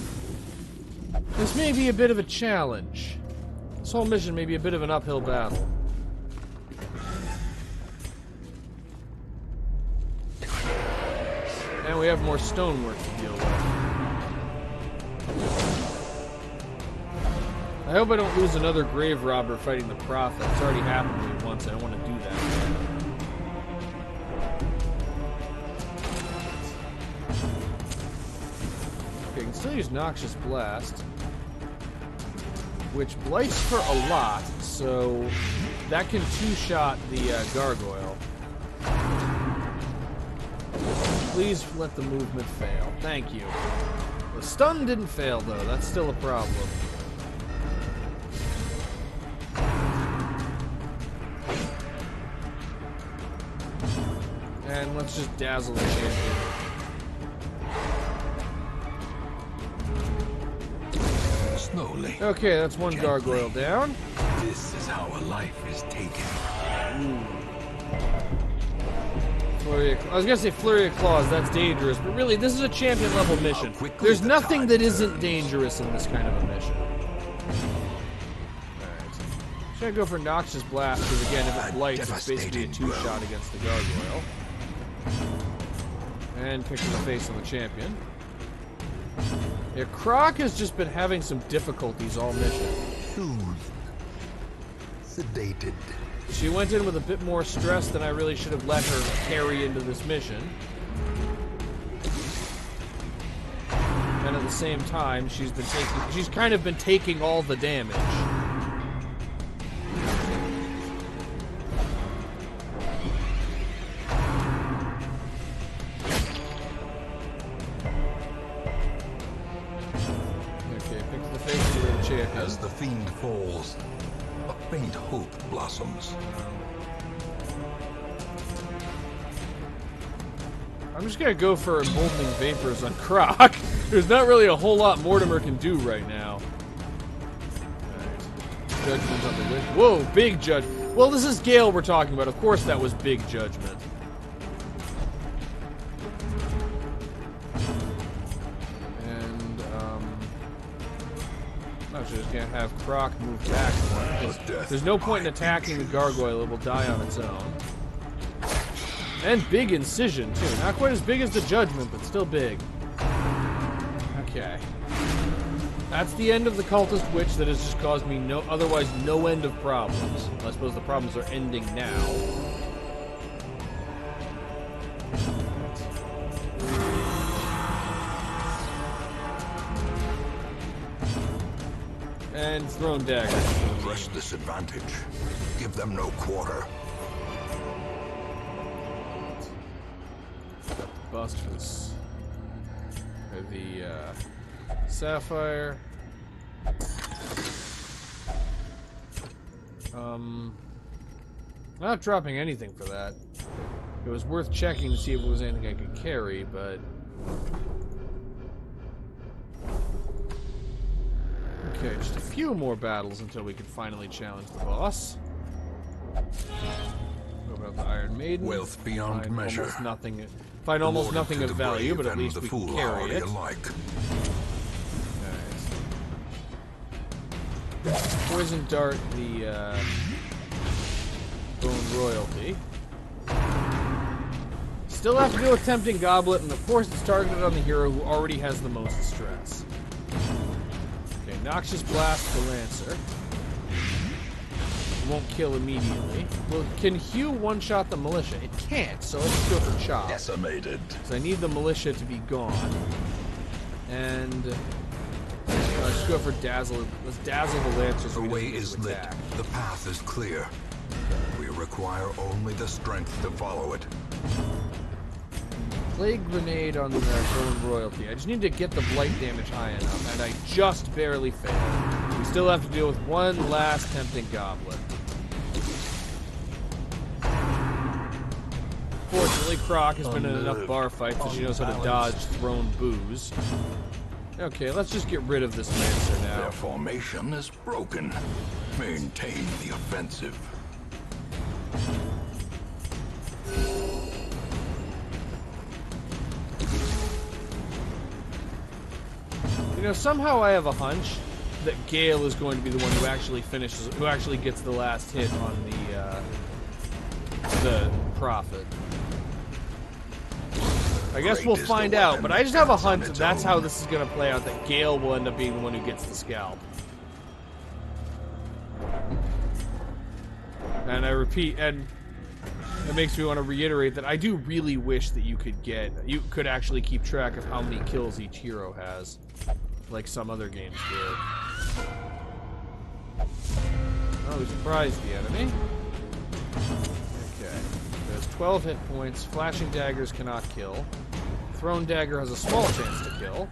B: This may be a bit of a challenge. This whole mission may be a bit of an uphill battle. And we have more stonework to deal with. I hope I don't lose another grave robber fighting the prophet. It's already happened to me once. I don't want to do that again. Okay, I can still use Noxious Blast, which blights for a lot, so that can two-shot the gargoyle. Please let the movement fail. Thank you. The stun didn't fail, though. That's still a problem. And let's just dazzle the champion.
A: Slowly.
B: Okay, that's one gargoyle down.
A: This is how a life is taken.
B: I was gonna say Flurry of Claws, that's dangerous, but really, this is a champion level mission. There's nothing that isn't dangerous in this kind of a mission. Alright. Should I go for Noxious Blast, because again, if it blights, it's basically a two-shot against the gargoyle. And kick to the face on the champion. Yeah, Croc has just been having some difficulties all mission.
C: Soothed. Sedated.
B: She went in with a bit more stress than I really should have let her carry into this mission. And at the same time, she's kind of been taking all the damage. Okay, pick to the face of the champion.
C: As the fiend falls, a faint hope blossoms.
B: I'm just gonna go for Emboldening Vapors on Croc. There's not really a whole lot Mortimer can do right now. Alright. Judgment on the witch. Whoa, big judge. Well, this is Gale we're talking about. Of course that was big judgment. And, I'm just gonna have Croc move back one. There's no point in attacking the gargoyle, it will die on its own. And big incision, too. Not quite as big as the judgment, but still big. Okay. That's the end of the cultist witch that has just caused me otherwise no end of problems. I suppose the problems are ending now. And thrown dagger.
C: Press this advantage. Give them no quarter.
B: Got the bust for this. For the sapphire. Not dropping anything for that. It was worth checking to see if it was anything I could carry, but okay, just a few more battles until we can finally challenge the boss. Go about the Iron Maiden.
C: Wealth beyond measure.
B: Almost nothing. Find almost nothing of value, but at least we can carry it.
C: Alike.
B: Nice. Poison Dart, the Bone Royalty. Still have to do a Tempting Goblet, and of course it's targeted on the hero who already has the most stress. Okay, Noxious Blast for Lancer. Won't kill immediately. Well, can Hugh one-shot the militia? It can't, so let's go for Chop.
C: Decimated.
B: So I need the militia to be gone. And let's go for Dazzle. Let's dazzle the Lancers.
C: The way is lit. The path is clear. We require only the strength to follow it.
B: Plague Grenade on the Bone Royalty. I just need to get the blight damage high enough, and I just barely failed. We still have to deal with one last Tempting Goblet. Fortunately, Croc has been in enough bar fights that she knows how to dodge thrown booze. Okay, let's just get rid of this Lancer now.
C: Their formation is broken. Maintain the offensive.
B: You know, somehow I have a hunch that Gale is going to be the one who actually finishes, who actually gets the last hit on the Prophet. I guess we'll find out, but I just have a hunch that that's how this is going to play out, that Gale will end up being the one who gets the scalp. And I repeat, and it makes me want to reiterate that I do really wish that you could actually keep track of how many kills each hero has, like some other games do. Oh, we surprised the enemy. Okay. There's 12 hit points. Flashing daggers cannot kill. Thrown dagger has a small chance to kill.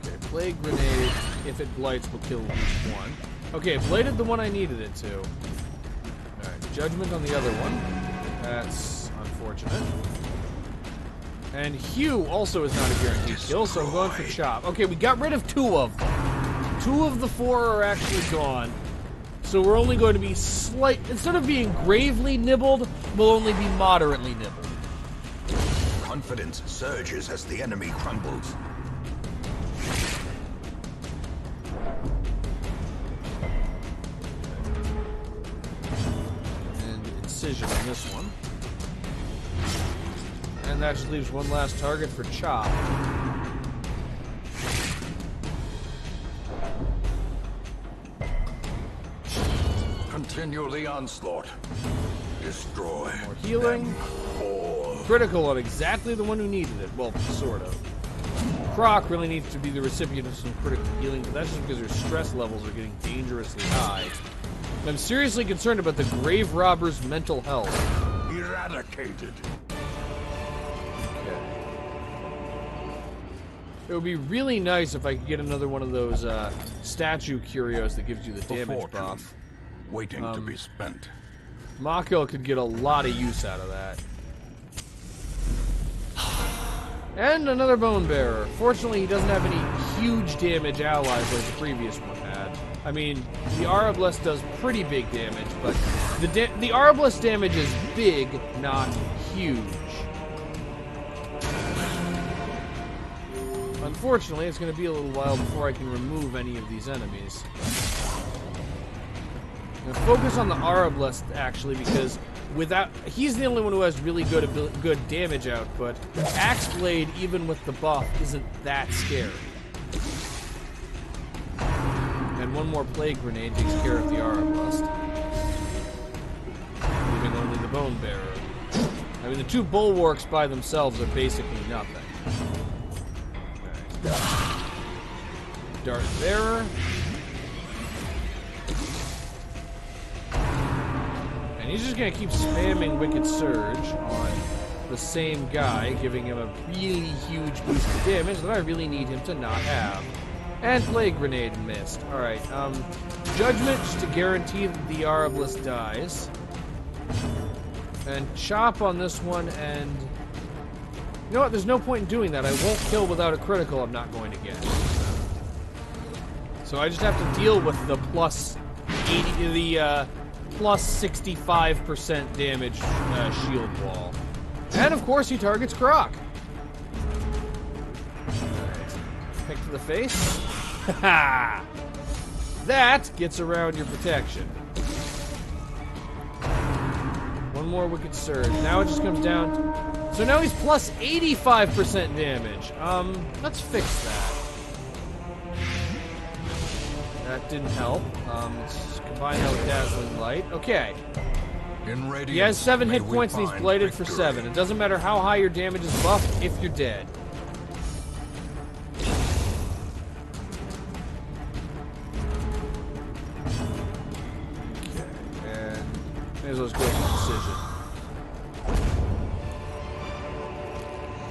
B: Okay, plague grenade, if it blights, will kill each one. Okay, it blighted the one I needed it to. Alright. Judgment on the other one. That's unfortunate. And Hugh also is not a guaranteed kill, so I'm going for Chop. Okay, we got rid of 2 of them. 2 of the 4 are actually gone. So we're only going to be instead of being gravely nibbled, we'll only be moderately nibbled.
C: Confidence surges as the enemy crumbles.
B: And incision on this one. And that just leaves one last target for Chop.
C: Continue the onslaught. Destroy.
B: More healing. Critical on exactly the one who needed it. Well, sort of. Croc really needs to be the recipient of some critical healing, but that's just because her stress levels are getting dangerously high. I'm seriously concerned about the grave robber's mental health.
C: Eradicated.
B: It would be really nice if I could get another one of those statue curios that gives you the damage buff.
C: Waiting to be spent.
B: Mako could get a lot of use out of that. And another Bone Bearer. Fortunately, he doesn't have any huge damage allies like the previous one had. I mean, the Arbalest does pretty big damage, but the Arbalest damage is big, not huge. Unfortunately, it's going to be a little while before I can remove any of these enemies. I'm going to focus on the Arbalest, actually, because he's the only one who has really good damage output. Axe Blade, even with the buff, isn't that scary. And one more Plague Grenade takes care of the Arbalest, leaving only the Bone Bearer. I mean, the 2 Bulwarks by themselves are basically nothing. Dart Bearer. And he's just going to keep spamming Wicked Surge on the same guy, giving him a really huge boost of damage that I really need him to not have. And Plague Grenade missed. Alright, Judgment just to guarantee that the Arbalest dies. And Chop on this one, and... You know what? There's no point in doing that. I won't kill without a critical I'm not going to get. So I just have to deal with the plus 65% damage shield wall. And of course he targets Croc. Alright. Pick to the face. Haha! That gets around your protection. One more Wicked Surge. Now it just comes down to... So now he's plus 85% damage. Let's fix that. That didn't help. Let's combine that with Dazzling Light. Okay. He has 7 hit points and he's blighted for 7. It doesn't matter how high your damage is buffed if you're dead. Okay. And may as well just go for Precision.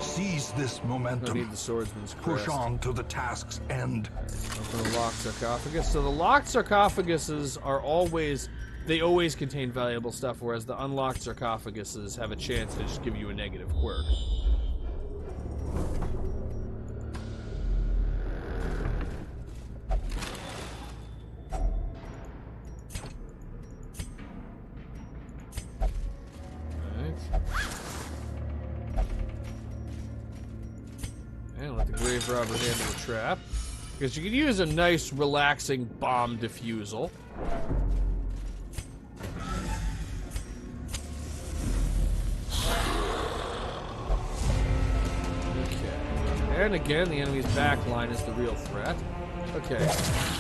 C: Seize this momentum.
B: Need the Swordsman's
C: Push
B: Crest.
C: on to the task's end.
B: Open the locked sarcophagus. So the locked sarcophaguses are always contain valuable stuff, whereas the unlocked sarcophaguses have a chance to just give you a negative quirk. And let the Grave Robber handle the trap. Because you could use a nice, relaxing bomb defusal. Okay. And again, the enemy's back line is the real threat. Okay.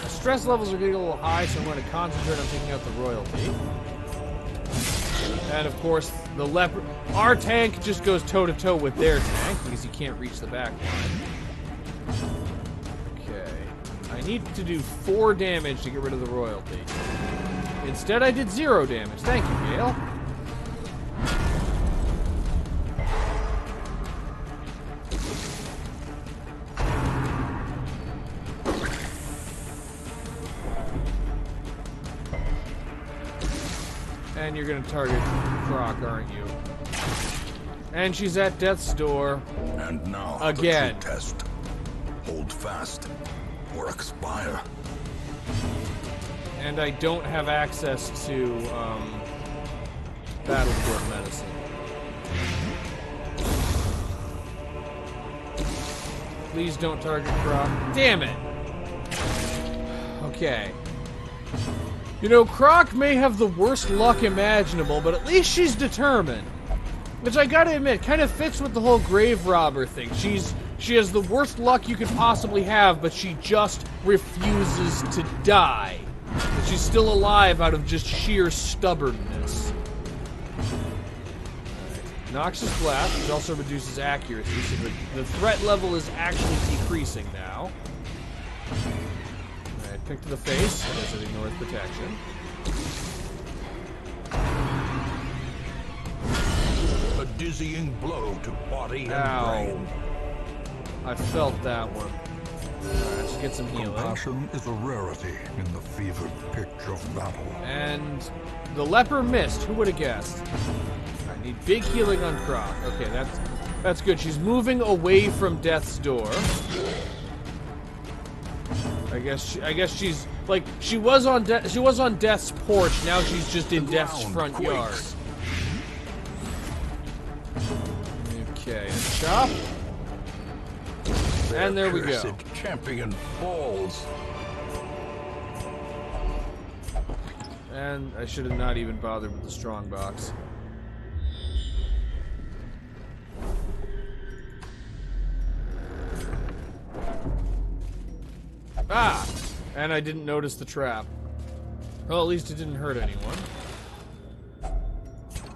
B: Stress levels are getting a little high, so I'm going to concentrate on taking out the royalty. And of course, the leopard. Our tank just goes toe-to-toe with their tank because you can't reach the back line. Okay. I need to do 4 damage to get rid of the royalty. Instead, I did 0 damage. Thank you, Gale. And And you're gonna target Croc, aren't you? And she's at death's door.
C: And now
B: again.
C: the true test. Hold fast or expire.
B: And I don't have access to battlefield medicine. Please don't target Croc. Damn it! Okay. You know, Croc may have the worst luck imaginable, but at least she's determined. Which I gotta admit, kind of fits with the whole grave robber thing. She has the worst luck you could possibly have, but she just refuses to die. And she's still alive out of just sheer stubbornness. Noxious Blast, which also reduces accuracy, so the threat level is actually decreasing now. Alright, pick to the face, because it ignores protection.
C: A dizzying blow to body and
B: Ow.
C: brain.
B: I felt that one. Alright, let's get some healing.
D: Compassion is a rarity in the fevered pitch of battle.
B: And the leper missed. Who would have guessed? I need big healing on Croc. Okay, that's good. She's moving away from death's door. I guess she's like she was on death's porch. Now she's just in death's front yard. Okay, and chop. And there we go.
C: Cursed champion falls.
B: And I should have not even bothered with the strong box. Ah! And I didn't notice the trap. Well, at least it didn't hurt anyone.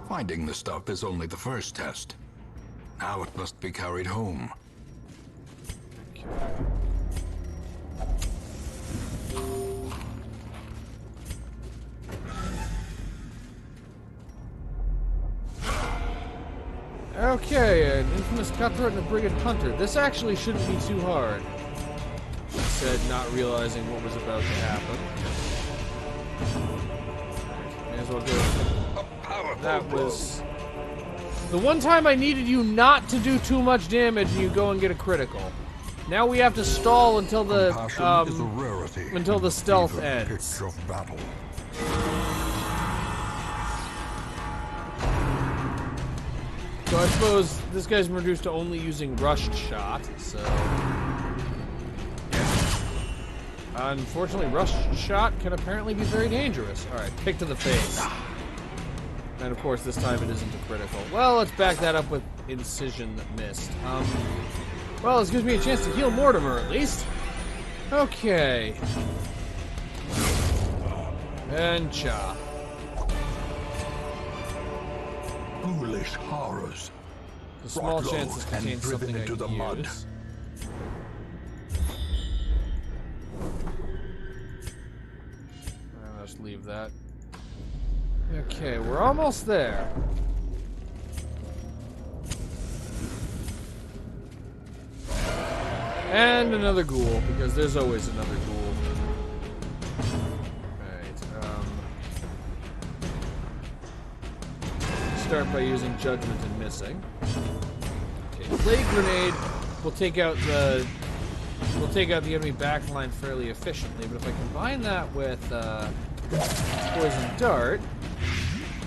C: Finding the stuff is only the first test. Now it must be carried home.
B: Okay, an infamous cutthroat and a brigand hunter. This actually shouldn't be too hard. She said, not realizing what was about to happen. Right, may as well go. That was the one time I needed you not to do too much damage, and you go and get a critical. Now we have to stall until the
D: Compassion is a rarity
B: until the stealth
D: fevered
B: ends.
D: pitch of battle.
B: So I suppose this guy's reduced to only using rushed shot, so yeah. Unfortunately, rushed shot can apparently be very dangerous. Alright, pick to the face. And of course, this time it isn't a critical. Well, let's back that up with incision that missed. Well, this gives me a chance to heal Mortimer, at least. Okay. And chop.
C: Foolish horrors.
B: The small
C: Brought
B: chances
C: low and
B: contain
C: driven
B: something
C: into
B: I
C: the
B: can
C: mud.
B: use. I'll just leave that. Okay, we're almost there. And another ghoul, because there's always another ghoul. Start by using judgment and missing. Okay, plague grenade will take out the enemy backline fairly efficiently, but if I combine that with poison dart,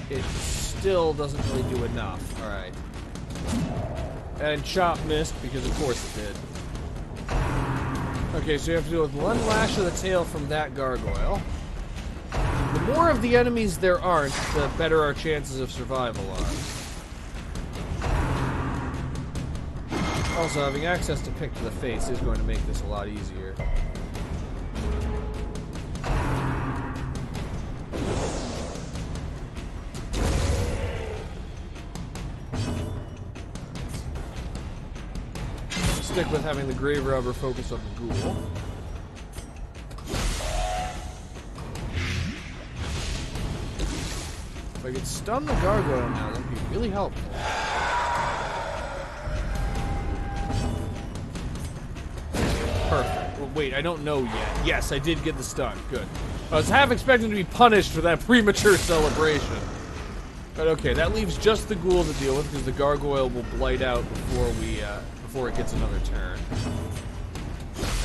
B: it still doesn't really do enough. All right. And chop missed because of course it did. Okay, so you have to deal with one lash of the tail from that gargoyle. The more of the enemies there aren't, the better our chances of survival are. Also, having access to pick to the face is going to make this a lot easier. Stick with having the grave robber focus on the ghoul. If I could stun the gargoyle now, that'd be really helpful. Perfect. Well, wait, I don't know yet. Yes, I did get the stun. Good. I was half expecting to be punished for that premature celebration. But okay, that leaves just the ghoul to deal with because the gargoyle will blight out before it gets another turn.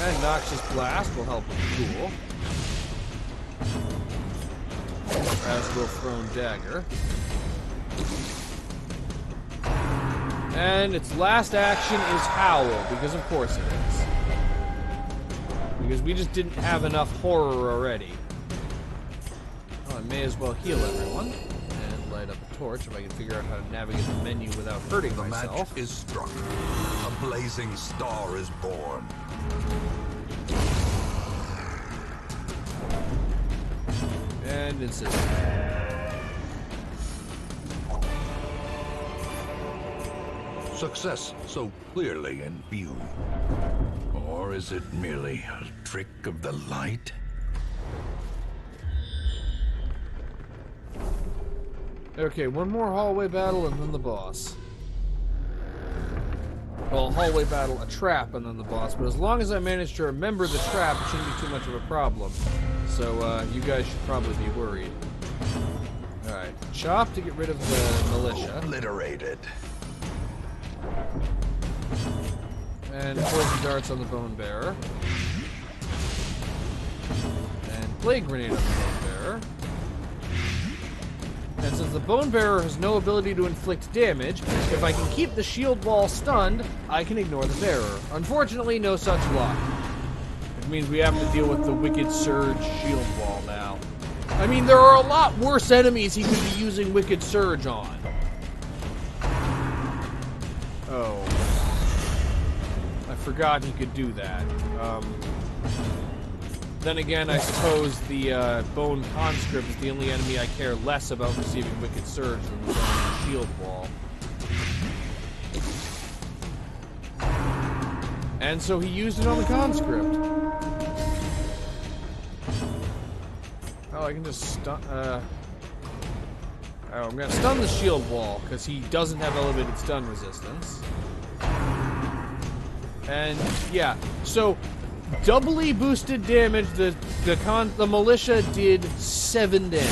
B: And Noxious Blast will help with the ghoul. As will Thrown Dagger. And its last action is Howl, because of course it is. Because we just didn't have enough horror already. Well, I may as well heal everyone. And light up a torch if I can figure out how to navigate the menu without hurting myself.
C: The match is struck. A blazing star is born.
B: And insist.
A: Success so clearly in view. Or is it merely a trick of the light?
B: Okay, one more hallway battle and then the boss. Well, hallway battle, a trap, and then the boss. But as long as I manage to remember the trap, it shouldn't be too much of a problem. So, you guys should probably be worried. Alright, chop to get rid of the militia.
C: Obliterated.
B: And poison darts on the bone bearer. And plague grenade on the bone bearer. And since the bone bearer has no ability to inflict damage, if I can keep the shield wall stunned, I can ignore the bearer. Unfortunately, no such luck. Which means we have to deal with the Wicked Surge shield wall now. I mean, there are a lot worse enemies he could be using Wicked Surge on. Oh. I forgot he could do that. Then again, I suppose the Bone Conscript is the only enemy I care less about receiving Wicked Surge than the Bone Shield Wall. And so he used it on the Conscript. Oh, I can just stun... Oh, I'm gonna stun the Shield Wall, because he doesn't have elevated stun resistance. And, yeah, so... doubly boosted damage, the militia did 7 damage.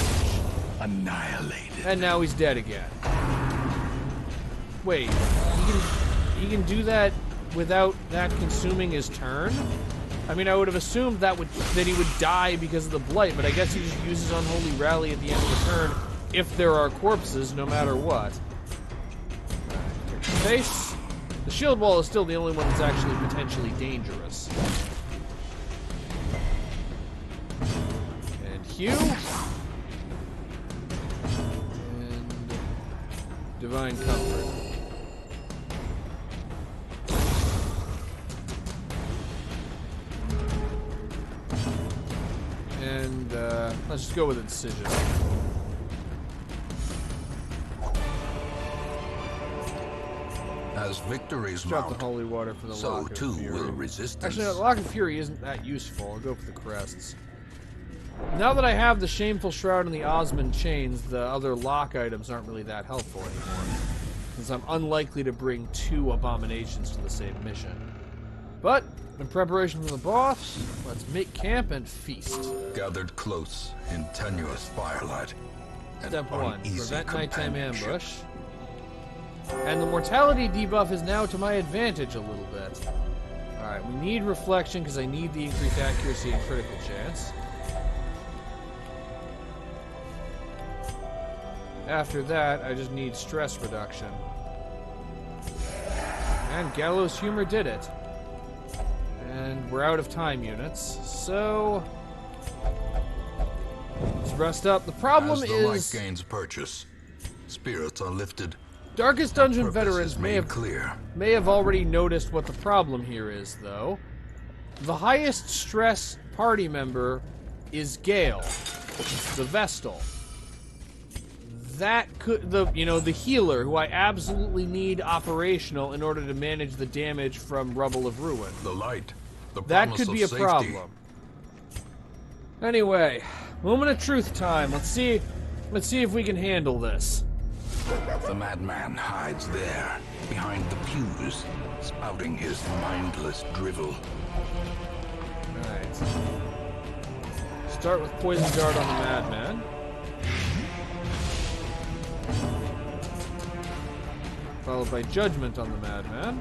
A: Annihilated.
B: And now he's dead again. Wait, he can do that without that consuming his turn? I mean, I would have assumed that he would die because of the blight, but I guess he just uses Unholy Rally at the end of the turn if there are corpses, no matter what. Alright, take the face. The shield wall is still the only one that's actually potentially dangerous. Hugh. And Divine Comfort. And let's just go with Incision.
C: As victories
B: Drop
C: mount,
B: the holy water for the
C: so
B: Lock of
C: too
B: Fury.
C: will resistance.
B: Actually, no, the Lock of Fury isn't that useful. I'll go for the crests. Now that I have the Shameful Shroud and the Osmond Chains, the other lock items aren't really that helpful anymore, since I'm unlikely to bring 2 abominations to the same mission. But, in preparation for the boss, let's make camp and feast.
C: Gathered close in tenuous firelight.
B: Step 1,
C: uneasy
B: prevent nighttime
C: companionship.
B: ambush. And the mortality debuff is now to my advantage a little bit. Alright, we need reflection because I need the increased accuracy and critical chance. After that, I just need stress reduction. And Gallows Humor did it. And we're out of time units, so... let's rest up. The problem
C: As the light
B: is...
C: gains purchase, spirits are lifted.
B: Darkest Dungeon
C: Purpose
B: veterans
C: is
B: may
C: made clear.
B: have already noticed what the problem here is, though. The highest stress party member is Gale, the Vestal. That could the healer who I absolutely need operational in order to manage the damage from Rubble of Ruin.
C: The light, the
B: That
C: promise
B: could
C: of
B: be a
C: safety.
B: problem. Anyway, moment of truth time. Let's see if we can handle this.
C: The madman hides there, behind the pews, spouting his mindless drivel.
B: Alright. Start with Poison Dart on the Madman. Followed by Judgment on the Madman.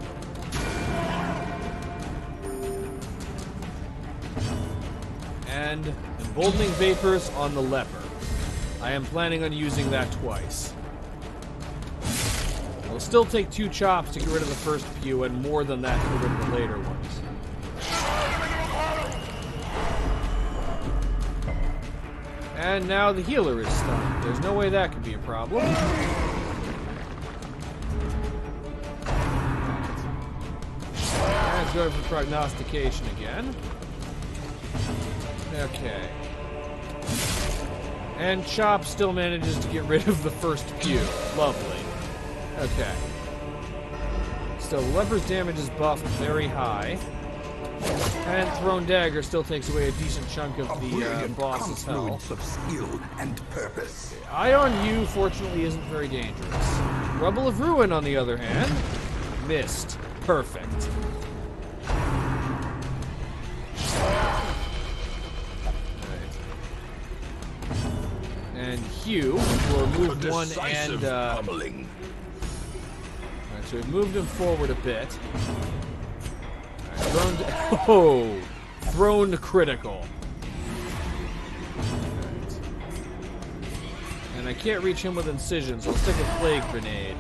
B: And Emboldening Vapors on the Leper. I am planning on using that twice. It'll still take 2 chops to get rid of the first few, and more than that to get rid of the later ones. And now the healer is stunned. There's no way that could be a problem. And it's going for prognostication again. Okay. And Chop still manages to get rid of the first few. Lovely. Okay. So Leper's damage is buffed very high. And Thrown Dagger still takes away a decent chunk of the boss's health.
C: Of skill and purpose.
B: Eye on You, fortunately, isn't very dangerous. Rubble of Ruin, on the other hand, missed. Perfect. And Hugh will move one and Alright, so we've moved him forward a bit. Alright, thrown critical. Alright. And I can't reach him with Incision, so I'll stick a Plague Grenade.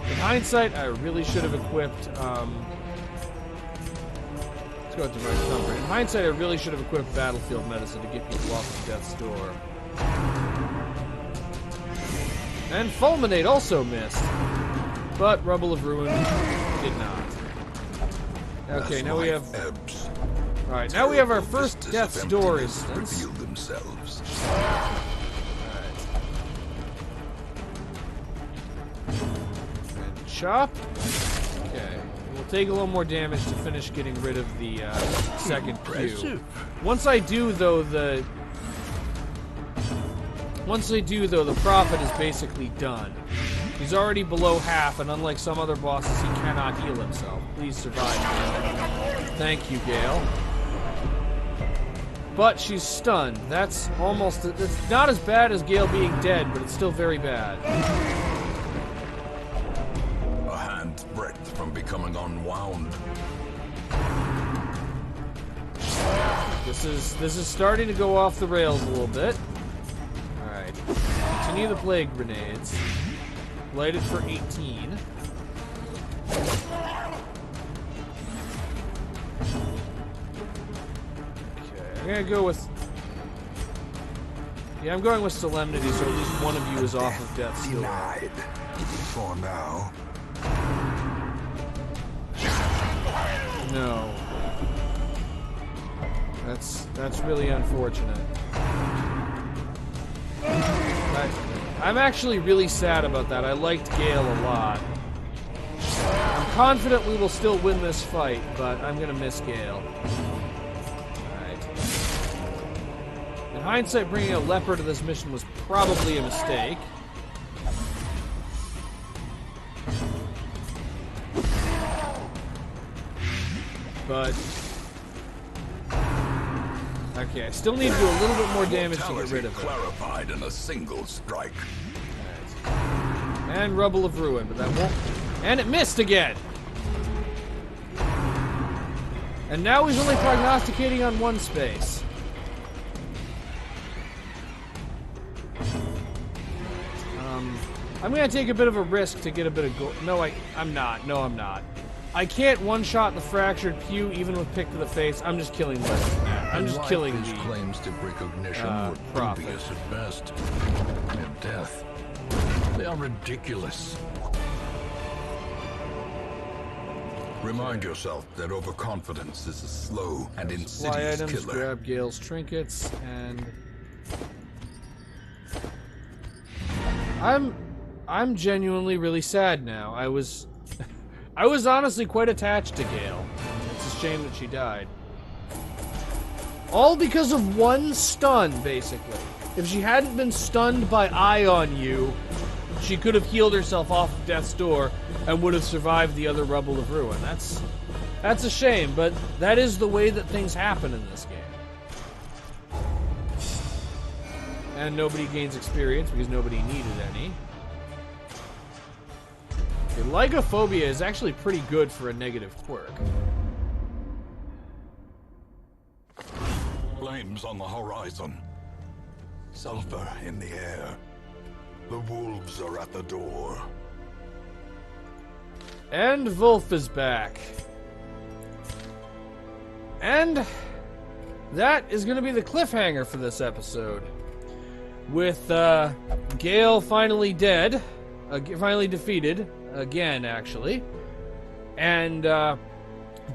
B: In hindsight, I really should have equipped let's go with Divine Comfort. In hindsight, I really should have equipped Battlefield Medicine to get people off of Death's Door. And Fulminate also missed. But Rubble of Ruin did not. Okay, now we have... Alright, now we have our first Death's Door instance.
C: Themselves.
B: Alright. And Chop. Okay. We'll take a little more damage to finish getting rid of the second Q. Once I do, though, the Prophet is basically done. He's already below half, and unlike some other bosses, he cannot heal himself. Please survive. Thank you, Gale. But she's stunned. That's almost... It's not as bad as Gale being dead, but it's still very bad.
C: A hand's breadth from becoming unwound.
B: This is starting to go off the rails a little bit. Alright. Continue the Plague Grenades. Light it for 18. Okay, I'm gonna go with... Yeah, I'm going with Solemnity, so at least one of you is off of Death's Door.
C: Denied. For now.
B: No. That's really unfortunate. I'm actually really sad about that. I liked Gale a lot. I'm confident we will still win this fight, but I'm gonna miss Gale. Alright. In hindsight, bringing a leper to this mission was probably a mistake. But... Okay, I still need to do a little bit more damage to get rid of it.
C: Clarified in a single strike.
B: Right. And Rubble of Ruin, but that won't... And it missed again! And now he's only prognosticating on one space. I'm gonna take a bit of a risk to get a bit of gold. No, I'm not. No, I'm not. I can't one-shot the Fractured Pew even with Pick to the Face. I'm just killing the... I'm just killing
A: these claims to recognition were dubious at best. And death. They are ridiculous.
C: Remind yourself that overconfidence is a slow and
B: Supply
C: insidious
B: items,
C: killer.
B: grab Gale's trinkets, and... I'm genuinely really sad now. I was honestly quite attached to Gale. It's a shame that she died. All because of one stun, basically. If she hadn't been stunned by Eye on You, she could have healed herself off of Death's Door and would have survived the other Rubble of Ruin. That's a shame, but that is the way that things happen in this game. And nobody gains experience because nobody needed any. Okay, Lygophobia is actually pretty good for a negative quirk.
C: Flames on the horizon. Sulfur in the air. The wolves are at the door.
B: And Wolf is back. And that is going to be the cliffhanger for this episode. With Gale finally dead, finally defeated, again actually, and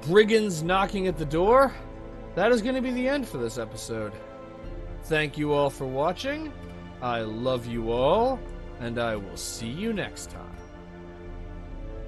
B: brigands knocking at the door, that is going to be the end for this episode. Thank you all for watching. I love you all, and I will see you next time.